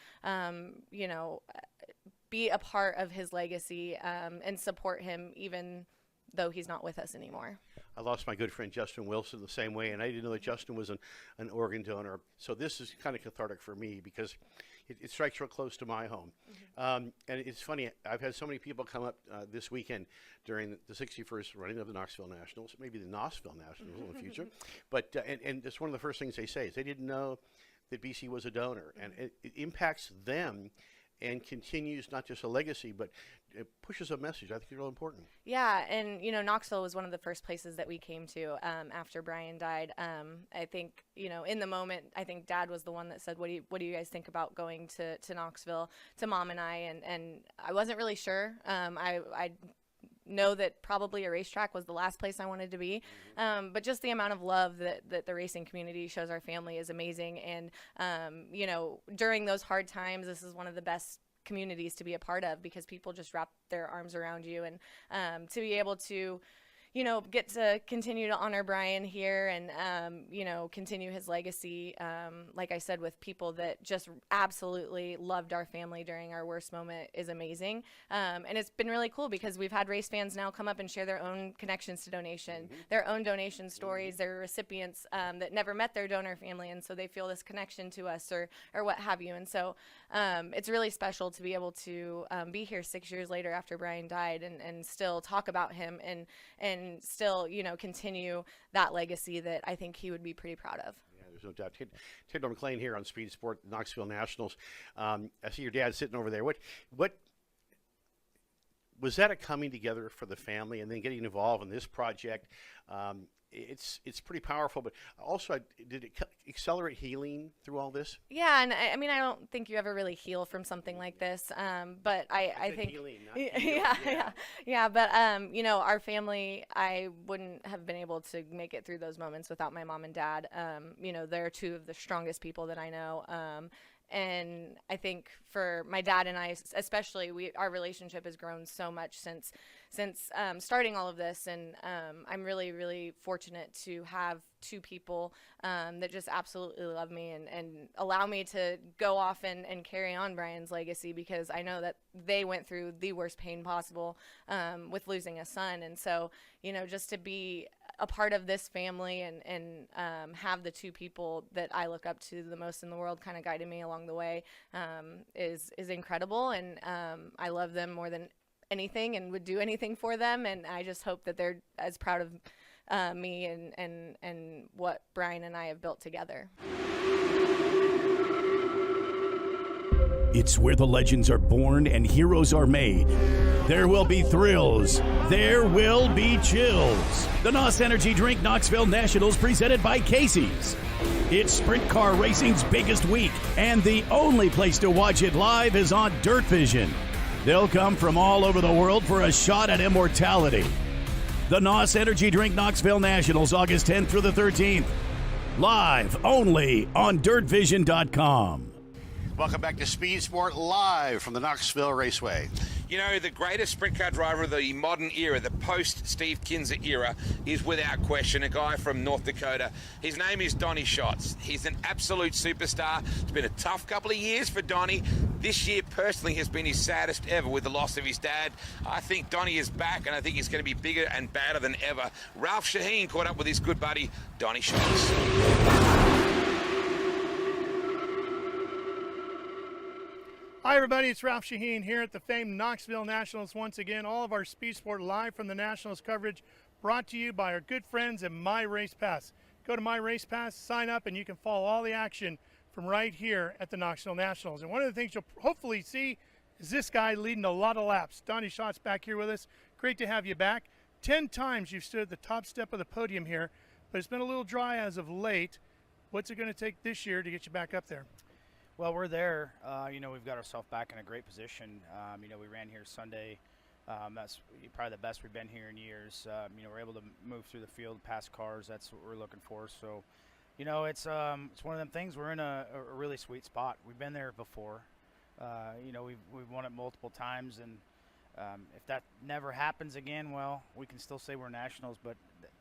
[SPEAKER 13] be a part of his legacy and support him even though he's not with us anymore.
[SPEAKER 1] I lost my good friend Justin Wilson the same way, and I didn't know that Justin was an organ donor. So this is kind of cathartic for me because it strikes real close to my home. And it's funny, I've had so many people come up this weekend during the 61st running of the Knoxville Nationals, maybe the Knoxville Nationals in the future. But and it's one of the first things they say is they didn't know that BC was a donor. And it impacts them and continues not just a legacy, but it pushes a message. I think it's real important.
[SPEAKER 13] Yeah, and Knoxville was one of the first places that we came to after Brian died. I think in the moment, I think Dad was the one that said, "What do you guys think about going to Knoxville?" To Mom and I, and I wasn't really sure. I know that probably a racetrack was the last place I wanted to be, but just the amount of love that the racing community shows our family is amazing. And during those hard times, this is one of the best communities to be a part of because people just wrap their arms around you, and to be able to get to continue to honor Brian here and, continue his legacy, like I said, with people that just absolutely loved our family during our worst moment is amazing. And it's been really cool because we've had race fans now come up and share their own connections to donation, their own donation stories, their recipients that never met their donor family, and so they feel this connection to us or what have you. And so it's really special to be able to be here 6 years later after Brian died and still talk about him and still, continue that legacy that I think he would be pretty proud of.
[SPEAKER 1] Yeah, there's no doubt. Taylor McLean here on Speed Sport Knoxville Nationals. I see your dad sitting over there. What was that a coming together for the family and then getting involved in this project? It's pretty powerful, but also did it accelerate healing through all this?
[SPEAKER 13] Yeah, and I mean, I don't think you ever really heal from something like this, but I think
[SPEAKER 1] healing, not healing.
[SPEAKER 13] Yeah. But our family, I wouldn't have been able to make it through those moments without my mom and dad. They're two of the strongest people that I know. And I think for my dad and I, especially, our relationship has grown so much since starting all of this. And I'm really, really fortunate to have two people that just absolutely love me and allow me to go off and carry on Brian's legacy, because I know that they went through the worst pain possible with losing a son. And so, just to be a part of this family and have the two people that I look up to the most in the world kind of guiding me along the way is incredible. And I love them more than anything and would do anything for them. And I just hope that they're as proud of me and what Brian and I have built together.
[SPEAKER 14] It's where the legends are born and heroes are made. There will be thrills. There will be chills. The NOS Energy Drink Knoxville Nationals presented by Casey's. It's sprint car racing's biggest week, and the only place to watch it live is on Dirt Vision. They'll come from all over the world for a shot at immortality. The NOS Energy Drink Knoxville Nationals, August 10th through the 13th. Live only on DirtVision.com.
[SPEAKER 1] Welcome back to Speed Sport live from the Knoxville Raceway.
[SPEAKER 2] You know, the greatest sprint car driver of the modern era, the post-Steve Kinser era, is without question a guy from North Dakota. His name is Donny Schatz. He's an absolute superstar. It's been a tough couple of years for Donny. This year, personally, has been his saddest ever with the loss of his dad. I think Donny is back, and I think he's going to be bigger and badder than ever. Ralph Shaheen caught up with his good buddy, Donny Schatz.
[SPEAKER 5] Hi, everybody. It's Ralph Shaheen here at the famed Knoxville Nationals once again. All of our Speed Sport live from the Nationals coverage brought to you by our good friends at My Race Pass. Go to My Race Pass, sign up, and you can follow all the action from right here at the Knoxville Nationals. And one of the things you'll hopefully see is this guy leading a lot of laps. Donny Schatz back here with us. Great to have you back. 10 times you've stood at the top step of the podium here, but it's been a little dry as of late. What's it going to take this year to get you back up there?
[SPEAKER 15] Well, we're there. You know, we've got ourselves back in a great position. You know, we ran here Sunday. That's probably the best we've been here in years. You know, we're able to move through the field, past cars. That's what we're looking for. So, you know, it's one of them things. We're in a really sweet spot. We've been there before. You know, we've won it multiple times, and if that never happens again, well, we can still say we're nationals. But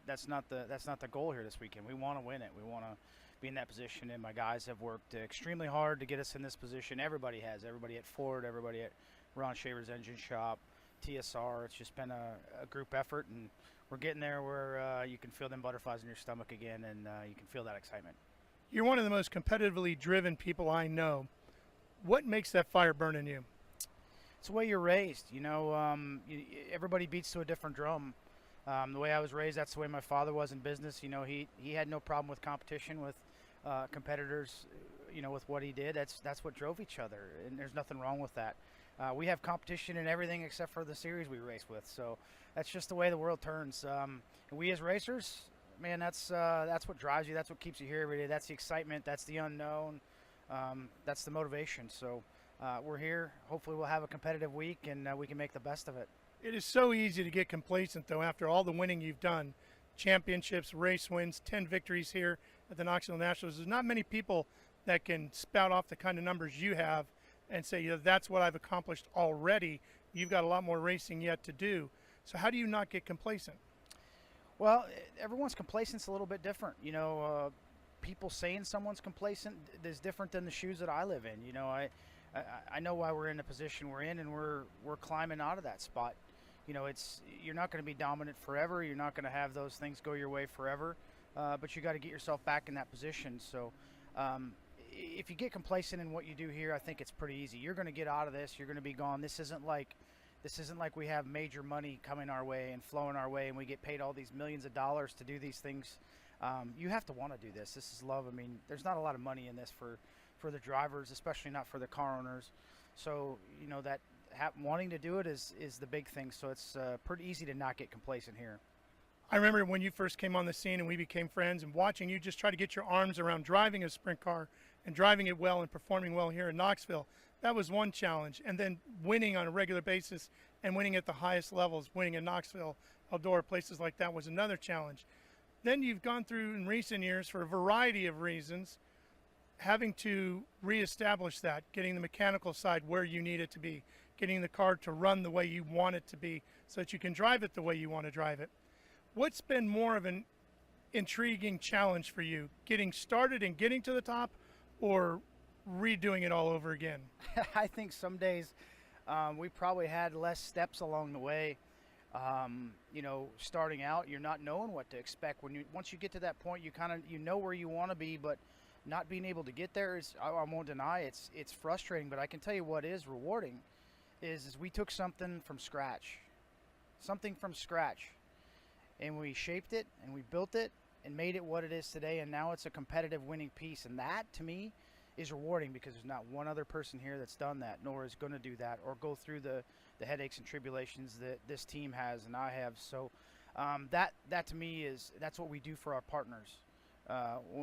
[SPEAKER 15] that's not the goal here this weekend. We want to win it. We want to be in that position, and my guys have worked extremely hard to get us in this position. Everybody has. Everybody at Ford, everybody at Ron Shaver's Engine Shop, TSR. It's just been a group effort, and we're getting there where you can feel them butterflies in your stomach again, and you can feel that excitement.
[SPEAKER 5] You're one of the most competitively driven people I know. What makes that fire burn in you?
[SPEAKER 15] It's the way you're raised. You know, everybody beats to a different drum. The way I was raised, that's the way my father was in business. You know, he had no problem with competition, with competitors, you know, with what he did. That's what drove each other, and there's nothing wrong with that. We have competition in everything except for the series we race with, so that's just the way the world turns. And we as racers, man, that's what drives you. That's what keeps you here every day. That's the excitement. That's the unknown. That's the motivation. So we're here. Hopefully we'll have a competitive week, and we can make the best of it.
[SPEAKER 5] It is so easy to get complacent, though, after all the winning you've done. Championships, race wins, 10 victories here at the Knoxville Nationals. There's not many people that can spout off the kind of numbers you have and say, you know, that's what I've accomplished already. You've got a lot more racing yet to do. So how do you not get complacent?
[SPEAKER 15] Well, everyone's complacent's a little bit different. You know, people saying someone's complacent is different than the shoes that I live in. You know, I know why we're in the position we're in, and we're climbing out of that spot. You know, you're not going to be dominant forever. You're not going to have those things go your way forever, but you got to get yourself back in that position. So if you get complacent in what you do here, I think it's pretty easy. You're going to get out of this. You're going to be gone. This isn't like we have major money coming our way and flowing our way, and we get paid all these millions of dollars to do these things. You have to want to do this. This is love. I mean, there's not a lot of money in this for the drivers, especially not for the car owners. So, you know, that wanting to do it is the big thing. So it's pretty easy to not get complacent here.
[SPEAKER 5] I remember when you first came on the scene and we became friends, and watching you just try to get your arms around driving a sprint car and driving it well and performing well here in Knoxville. That was one challenge. And then winning on a regular basis and winning at the highest levels, winning in Knoxville, Eldora, places like that was another challenge. Then you've gone through in recent years, for a variety of reasons, having to reestablish that, getting the mechanical side where you need it to be, getting the car to run the way you want it to be so that you can drive it the way you want to drive it. What's been more of an intriguing challenge for you, getting started and getting to the top, or redoing it all over again?
[SPEAKER 15] I think some days we probably had less steps along the way. You know, starting out, you're not knowing what to expect. Once you get to that point, you know where you want to be, but not being able to get there is, I won't deny, it's frustrating. But I can tell you what is rewarding is we took something from scratch, and we shaped it and we built it and made it what it is today, and now it's a competitive winning piece. And that, to me, is rewarding, because there's not one other person here that's done that, nor is going to do that, or go through the headaches and tribulations that this team has and I have. So that to me that's what we do for our partners.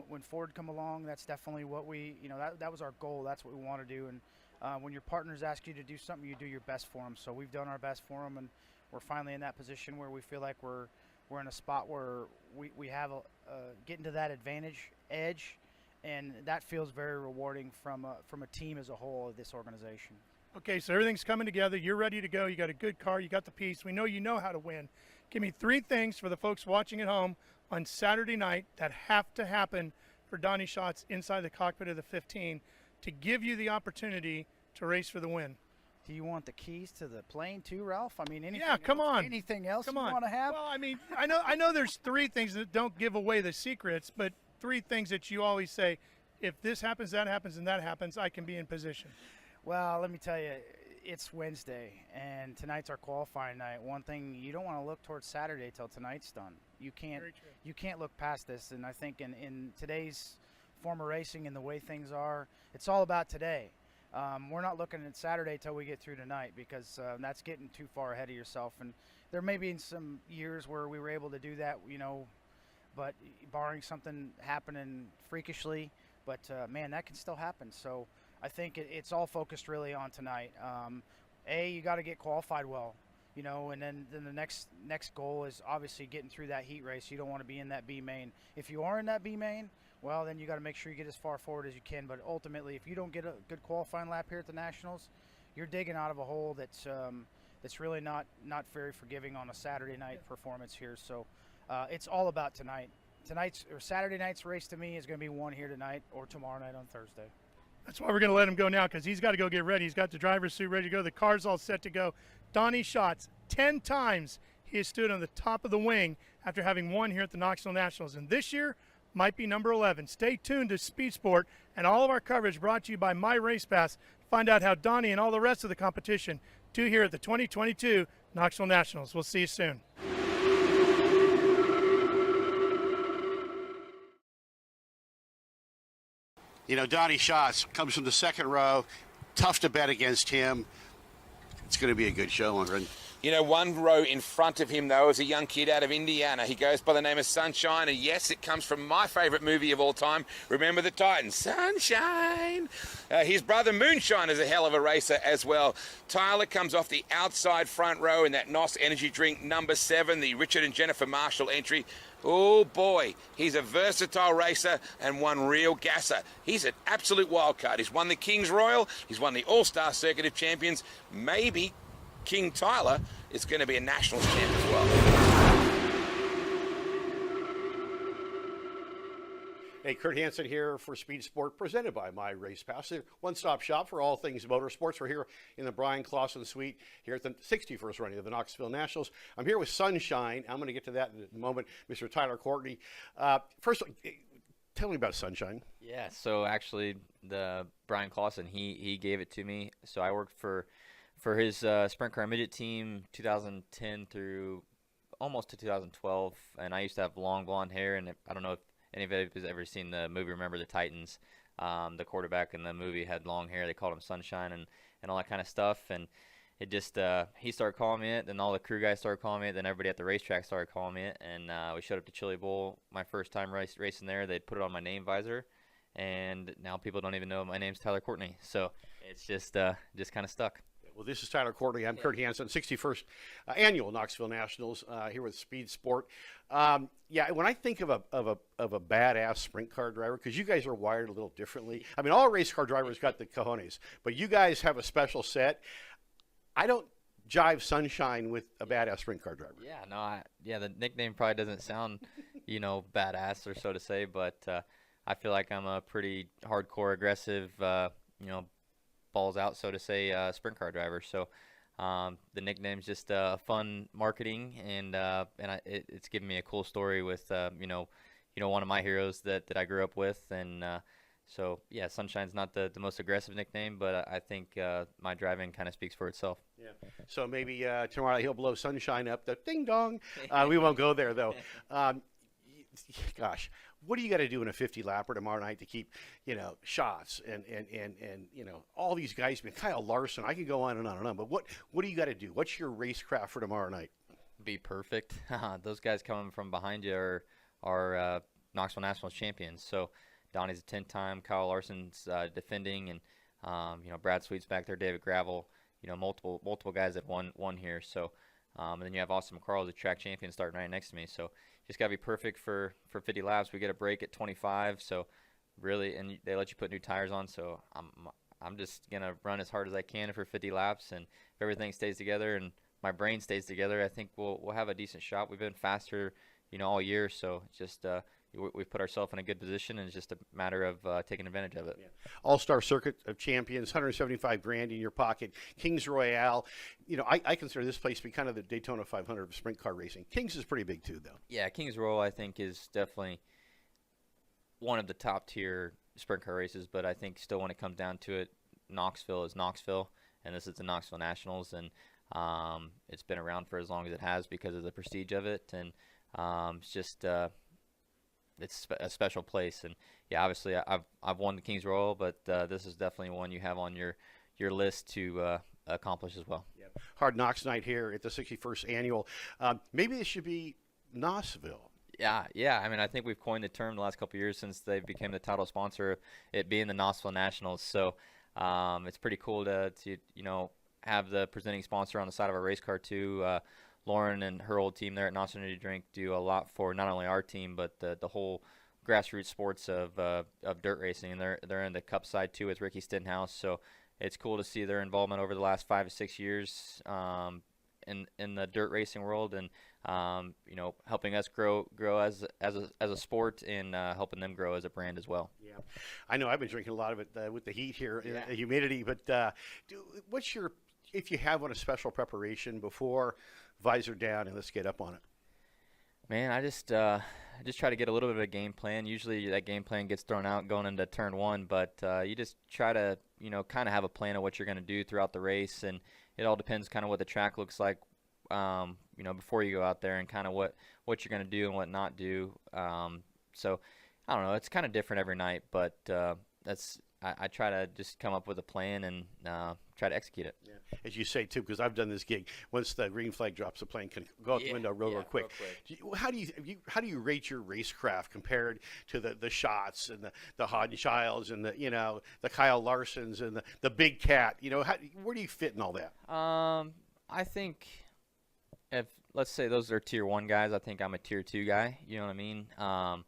[SPEAKER 15] When Ford come along, that's definitely what that was our goal. That's what we want to do. And when your partners ask you to do something, you do your best for them. So we've done our best for them, and we're finally in that position where we feel like we're in a spot where we have getting to that advantage edge, and that feels very rewarding from a team as a whole of this organization.
[SPEAKER 5] Okay, so everything's coming together. You're ready to go. You got a good car. You got the piece. We know you know how to win. Give me 3 things for the folks watching at home on Saturday night that have to happen for Donny Schatz inside the cockpit of the 15 to give you the opportunity to race for the win.
[SPEAKER 15] Do you want the keys to the plane too, Ralph? I mean, anything
[SPEAKER 5] Yeah, come
[SPEAKER 15] else,
[SPEAKER 5] on.
[SPEAKER 15] Anything else
[SPEAKER 5] Come
[SPEAKER 15] you
[SPEAKER 5] on.
[SPEAKER 15] want to have?
[SPEAKER 5] Well, I mean, I know there's 3 things that don't give away the secrets, but 3 things that you always say, if this happens, that happens, and that happens, I can be in position.
[SPEAKER 15] Well, let me tell you, it's Wednesday, and tonight's our qualifying night. One thing, you don't want to look towards Saturday till tonight's done. You can't look past this, and I think in today's form of racing and the way things are, it's all about today. We're not looking at Saturday till we get through tonight, because that's getting too far ahead of yourself. And there may be some years where we were able to do that, but barring something happening freakishly, but man, that can still happen. So I think it's all focused really on tonight. You got to get qualified well, and then the next goal is obviously getting through that heat race. You don't want to be in that B main. If you are in that B main, well, then you got to make sure you get as far forward as you can. But ultimately, if you don't get a good qualifying lap here at the Nationals, you're digging out of a hole that's really not very forgiving on a Saturday night performance here. So it's all about tonight. Saturday night's race to me is going to be won here tonight or tomorrow night on Thursday.
[SPEAKER 5] That's why we're going to let him go now, because he's got to go get ready. He's got the driver's suit ready to go. The car's all set to go. Donny Schatz, 10 times he has stood on the top of the wing after having won here at the Knoxville Nationals. And this year might be number 11. Stay tuned to Speed Sport and all of our coverage brought to you by My Race Pass. Find out how Donny and all the rest of the competition do here at the 2022 Knoxville Nationals. We'll see you soon.
[SPEAKER 1] Donny Schatz comes from the second row. Tough to bet against him. It's going to be a good show, Lundgren.
[SPEAKER 2] One row in front of him, though, is a young kid out of Indiana. He goes by the name of Sunshine, and yes, it comes from my favourite movie of all time, Remember the Titans. Sunshine! His brother Moonshine is a hell of a racer as well. Tyler comes off the outside front row in that NOS Energy Drink number 7, the Richard and Jennifer Marshall entry. Oh boy, he's a versatile racer and one real gasser. He's an absolute wild card. He's won the King's Royal, he's won the All-Star Circuit of Champions. Maybe King Tyler is going to be a Nationals champ as well.
[SPEAKER 1] Hey, Kurt Hansen here for Speed Sport, presented by My Race Pass, a one-stop shop for all things motorsports. We're here in the Brian Clauson suite here at the 61st running of the Knoxville Nationals. I'm here with Sunshine. I'm going to get to that in a moment. Mr. Tyler Courtney. First, tell me about Sunshine.
[SPEAKER 16] Yeah, so actually, the Brian Clauson, he gave it to me. So I worked for his sprint car midget team 2010 through almost to 2012, and I used to have long blonde hair, and I don't know if anybody has ever seen the movie Remember the Titans. The quarterback in the movie had long hair. They called him Sunshine and all that kind of stuff. And it just, he started calling me it. Then all the crew guys started calling me it. Then everybody at the racetrack started calling me it. And we showed up to Chili Bowl my first time racing there. They'd put it on my name visor. And now people don't even know my name's Tyler Courtney. So it's just kind of stuck.
[SPEAKER 1] Well, this is Tyler Courtney. I'm Kurt Hansen, 61st annual Knoxville Nationals here with Speed Sport. When I think of a badass sprint car driver, because you guys are wired a little differently. I mean, all race car drivers got the cojones, but you guys have a special set. I don't jive Sunshine with a badass sprint car driver.
[SPEAKER 16] The nickname probably doesn't sound, badass or so to say, but I feel like I'm a pretty hardcore, aggressive, balls out, so to say, sprint car driver. So the nickname's just fun marketing, and it's given me a cool story with one of my heroes that I grew up with, and so yeah, Sunshine's not the most aggressive nickname, but I think my driving kind of speaks for itself.
[SPEAKER 1] Yeah. So maybe tomorrow he'll blow Sunshine up the ding dong. We won't go there though. Gosh, what do you got to do in a 50 lapper tomorrow night to keep, Schatz and all these guys? Kyle Larson, I could go on and on and on. But what do you got to do? What's your racecraft for tomorrow night?
[SPEAKER 16] Be perfect. Those guys coming from behind you are Knoxville Nationals champions. So Donnie's a 10-time. Kyle Larson's defending, and Brad Sweet's back there. David Gravel. Multiple guys that won here. So and then you have Austin McCarl, the track champion, starting right next to me. So just got to be perfect for 50 laps. We get a break at 25, so really, and they let you put new tires on, so I'm just gonna run as hard as I can for 50 laps, and if everything stays together and my brain stays together, I think we'll have a decent shot. We've been faster, all year, so it's just we've put ourselves in a good position, and it's just a matter of taking advantage of it.
[SPEAKER 1] Yeah. All-Star Circuit of Champions, 175 grand in your pocket. Kings Royale, I consider this place to be kind of the Daytona 500 of sprint car racing. Kings is pretty big too, though.
[SPEAKER 16] Yeah, Kings Royal I think is definitely one of the top tier sprint car races, but I think still when it comes down to it, Knoxville is Knoxville, and this is the Knoxville Nationals, and it's been around for as long as it has because of the prestige of it, and it's just it's a special place. And yeah, obviously I've won the Kings Royal, but this is definitely one you have on your list to accomplish as well.
[SPEAKER 1] Yeah. Hard Knocks night here at the 61st annual. Maybe this should be Knoxville.
[SPEAKER 16] Yeah. I mean, I think we've coined the term the last couple of years since they became the title sponsor, it being the Knoxville Nationals. So it's pretty cool to have the presenting sponsor on the side of our race car too. Lauren and her old team there at Knoxville Energy Drink do a lot for not only our team but the whole grassroots sports of dirt racing, and they're in the Cup side too with Ricky Stenhouse. So it's cool to see their involvement over the last 5 to 6 years in the dirt racing world, and helping us grow as a sport, and helping them grow as a brand as well.
[SPEAKER 1] Yeah, I know I've been drinking a lot of it with the heat here, the humidity. But what's your, if you have a special preparation before visor down and let's get up on it?
[SPEAKER 16] Man, I just try to get a little bit of a game plan. Usually that game plan gets thrown out going into turn one, but you just try to kind of have a plan of what you're going to do throughout the race, and it all depends kind of what the track looks like before you go out there, and kind of what you're going to do and what not do. So I don't know, it's kind of different every night, but I try to just come up with a plan and try to execute it.
[SPEAKER 1] Yeah. As you say, too, because I've done this gig. Once the green flag drops, the plane can go out the window real quick. How do you rate your racecraft compared to the Schatz and the Hodgenschilds and the Kyle Larsons and the Big Cat? Where do you fit in all that?
[SPEAKER 16] I think if, let's say, those are tier 1 guys, I think I'm a tier 2 guy. You know what I mean?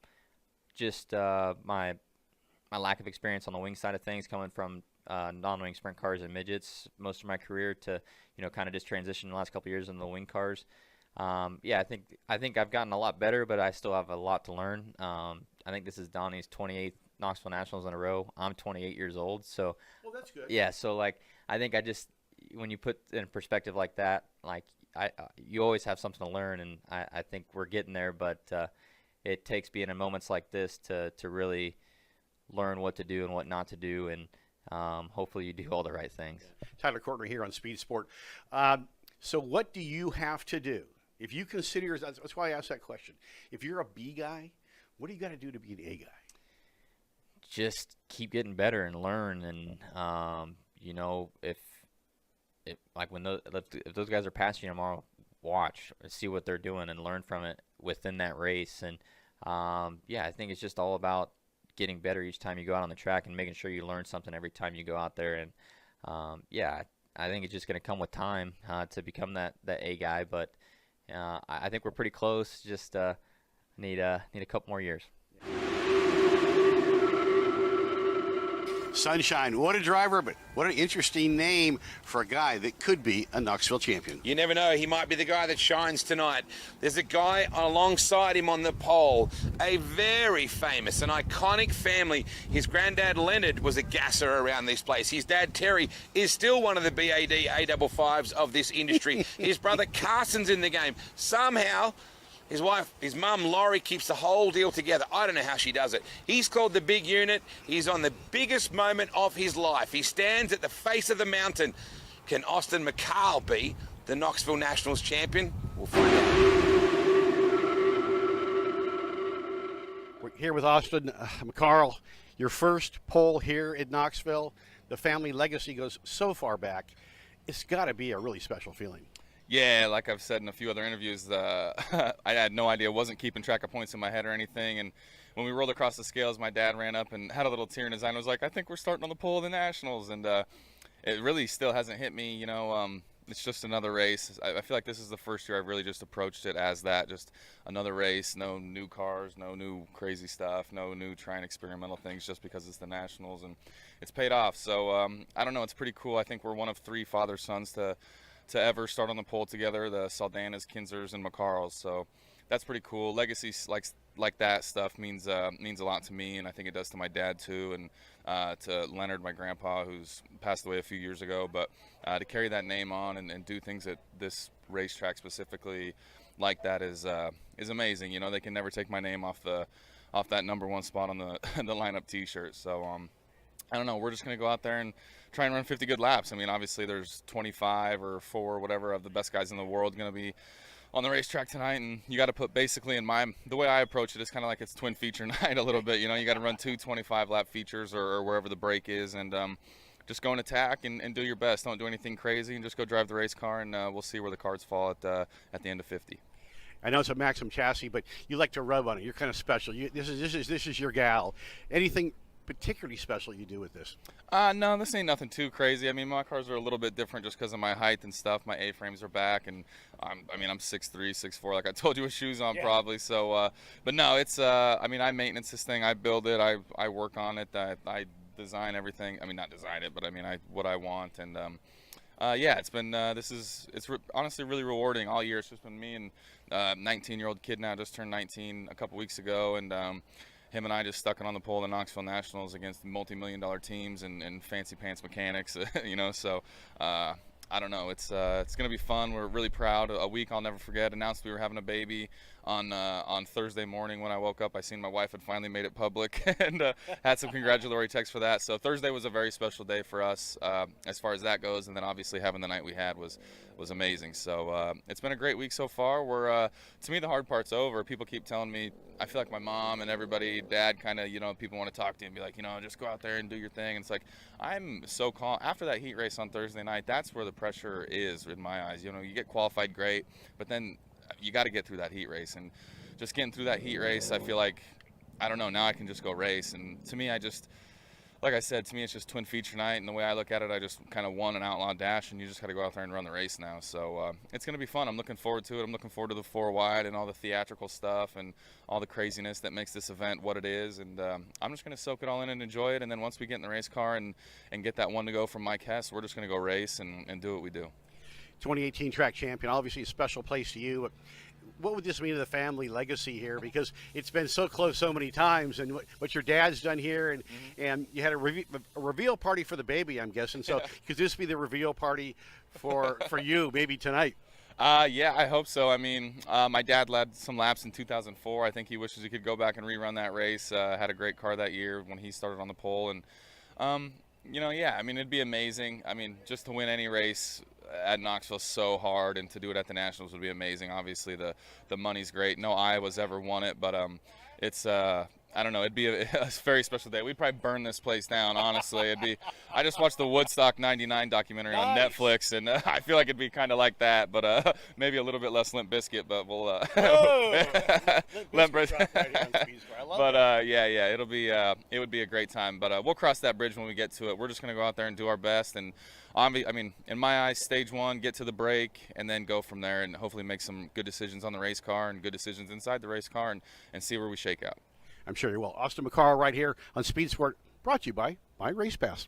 [SPEAKER 16] Just my lack of experience on the wing side of things, coming from non-wing sprint cars and midgets most of my career, to kind of just transition the last couple of years into the wing cars. I think I've gotten a lot better, but I still have a lot to learn. I think this is Donny's 28th Knoxville Nationals in a row. I'm 28 years old, so
[SPEAKER 1] well, that's good.
[SPEAKER 16] Yeah, so I think when you put it in perspective like that, you always have something to learn, and I think we're getting there, but it takes being in moments like this to really learn what to do and what not to do, and hopefully you do all the right things.
[SPEAKER 1] Tyler Courtney here on Speed Sport. So what do you have to do if you consider yourself? That's why I asked that question. If you're a B guy, what do you got to do to be an A guy?
[SPEAKER 16] Just keep getting better and learn, and if those guys are passing you tomorrow, watch, see what they're doing, and learn from it within that race. And I think it's just all about getting better each time you go out on the track, and making sure you learn something every time you go out there. And I think it's just going to come with time to become that A guy. But I think we're pretty close. Just need a couple more years.
[SPEAKER 1] Sunshine, what a driver, but what an interesting name for a guy that could be a Knoxville champion.
[SPEAKER 2] You never know, he might be the guy that shines tonight. There's a guy alongside him on the pole, a very famous and iconic family. His granddad Leonard was a gasser around this place. His dad Terry is still one of the BAD A55s of this industry. His brother Carson's in the game. Somehow, his wife, his mum, Laurie, keeps the whole deal together. I don't know how she does it. He's called the big unit. He's on the biggest moment of his life. He stands at the face of the mountain. Can Austin McCarl be the Knoxville Nationals champion? We'll find out.
[SPEAKER 1] We're here with Austin McCarl. Your first pole here in Knoxville. The family legacy goes so far back. It's got to be a really special feeling.
[SPEAKER 17] Yeah, like I've said in a few other interviews, I had no idea, wasn't keeping track of points in my head or anything. And when we rolled across the scales, my dad ran up and had a little tear in his eye and was like, I think we're starting on the pole of the Nationals. And it really still hasn't hit me, it's just another race. I feel like this is the first year I've really just approached it as that, just another race, no new cars, no new crazy stuff, no new trying experimental things, just because it's the Nationals, and it's paid off. So I don't know, it's pretty cool. I think we're one of 3 father-sons to ever start on the pole together, the Saldanas, Kinzers, and McCarls. So that's pretty cool. Legacy like that stuff means a lot to me, and I think it does to my dad too, and to Leonard, my grandpa, who's passed away a few years ago. But to carry that name on and do things at this racetrack specifically like that is amazing. You know, they can never take my name off that #1 spot on the the lineup T-shirt. So I don't know. We're just gonna go out there and try and run 50 good laps. I mean, obviously there's 25 or 4 or whatever of the best guys in the world gonna be on the racetrack tonight, and you got to put basically the way I approach it is kind of like it's twin feature night a little bit. You know, you got to run 2 25-lap features or wherever the break is, and just go and attack and do your best. Don't do anything crazy, and just go drive the race car, and we'll see where the cards fall at the end of 50.
[SPEAKER 1] I know it's a Maxim chassis, but you like to rub on it. You're kind of special. This is your gal. Anything particularly special you do with this?
[SPEAKER 17] No, this ain't nothing too crazy. I mean, my cars are a little bit different just because of my height and stuff. My A-frames are back, and I'm 6'3", 6'4", like I told you, with shoes on probably. So, but no, it's I mean, I maintenance this thing. I build it. I work on it. I design everything. I mean, not design it, but I mean, what I want. And yeah, it's been it's honestly really rewarding all year. It's just been me and 19-year-old kid now, just turned 19 a couple weeks ago, and him and I just stuck it on the pole of the Knoxville Nationals against multi-million-dollar teams and fancy pants mechanics, you know. So I don't know. It's gonna be fun. We're really proud. A week I'll never forget. Announced we were having a baby on Thursday morning. When I woke up, I seen my wife had finally made it public, and had some congratulatory texts for that. So Thursday was a very special day for us as far as that goes. And then obviously having the night we had was amazing. So it's been a great week so far. We're to me, the hard part's over. People keep telling me, I feel like my mom and everybody, dad, kind of, you know, people want to talk to you and be like, you know, just go out there and do your thing. And it's like, I'm so calm. After that heat race on Thursday night, that's where the pressure is in my eyes. You know, you get qualified great, but then you got to get through that heat race. And just getting through that heat race, I feel like, I don't know, now I can just go race. And to me, like I said, to me, it's just twin feature night, and the way I look at it, I just kind of won an outlaw dash, and you just got to go out there and run the race now. So it's going to be fun. I'm looking forward to it. I'm looking forward to the 4 wide and all the theatrical stuff and all the craziness that makes this event what it is. And I'm just going to soak it all in and enjoy it. And then once we get in the race car and get that one to go from Mike Hess, we're just going to go race and do what we do.
[SPEAKER 1] 2018 track champion, obviously a special place to you. What would this mean to the family legacy here? Because it's been so close so many times, and what your dad's done here, and you had a reveal party for the baby, I'm guessing. So could this be the reveal party for you maybe tonight?
[SPEAKER 17] Yeah, I hope so. I mean, my dad led some laps in 2004. I think he wishes he could go back and rerun that race. Had a great car that year when he started on the pole. And, you know, yeah, I mean, it'd be amazing. I mean, just to win any race at Knoxville so hard, and to do it at the Nationals would be amazing. Obviously, the money's great. No Iowa's ever won it, but it's I don't know. It'd be a very special day. We'd probably burn this place down, honestly. I just watched the Woodstock '99 documentary on Netflix, and I feel like it'd be kind of like that, but but a Limp Bizkit. But we'll yeah, it would be a great time. But we'll cross that bridge when we get to it. We're just gonna go out there and do our best. And I mean, in my eyes, stage 1, get to the break, and then go from there, and hopefully make some good decisions on the race car and good decisions inside the race car, and see where we shake out.
[SPEAKER 1] I'm sure you will. Austin McCarl right here on Speed Sport, brought to you by My Race Pass.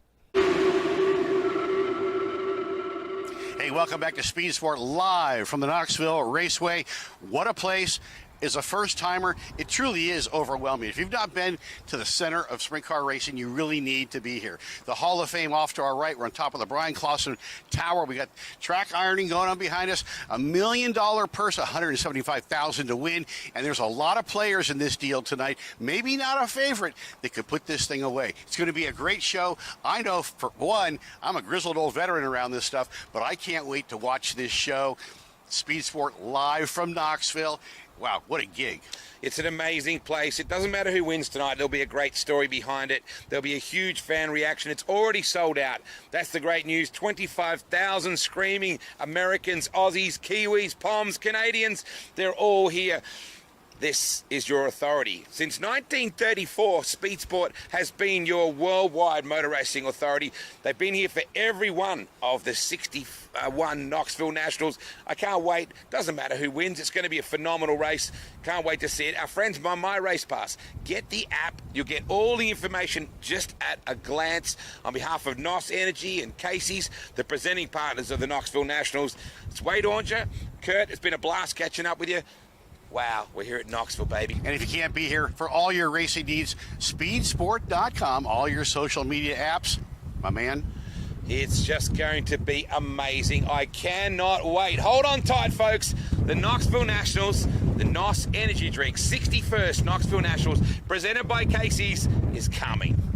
[SPEAKER 1] Hey, welcome back to Speed Sport live from the Knoxville Raceway. What a place. As a first-timer, it truly is overwhelming. If you've not been to the center of sprint car racing, you really need to be here. The Hall of Fame off to our right. We're on top of the Brian Clauson Tower. We got track ironing going on behind us. $1 million purse, $175,000 to win. And there's a lot of players in this deal tonight. Maybe not a favorite that could put this thing away. It's going to be a great show. I know, for one, I'm a grizzled old veteran around this stuff, but I can't wait to watch this show. Speed Sport live from Knoxville. Wow, what a gig.
[SPEAKER 2] It's an amazing place. It doesn't matter who wins tonight. There'll be a great story behind it. There'll be a huge fan reaction. It's already sold out. That's the great news. 25,000 screaming Americans, Aussies, Kiwis, Poms, Canadians. They're all here. this is your authority. Since 1934, Speed Sport has been your worldwide motor racing authority. They've been here for every one of the 61 Knoxville Nationals. I can't wait. Doesn't matter who wins. It's going to be a phenomenal race. Can't wait to see it. Our friends by My Race Pass. Get the app. You'll get all the information just at a glance. On behalf of NOS Energy and Casey's, the presenting partners of the Knoxville Nationals, it's Wade Oranger. Kurt, it's been a blast catching up with you. Wow, we're here at Knoxville, baby.
[SPEAKER 1] And if you can't be here, for all your racing needs, speedsport.com, all your social media apps, my man.
[SPEAKER 2] It's just going to be amazing. I cannot wait. Hold on tight, folks. The Knoxville Nationals, the NOS Energy Drink, 61st Knoxville Nationals, presented by Casey's, is coming.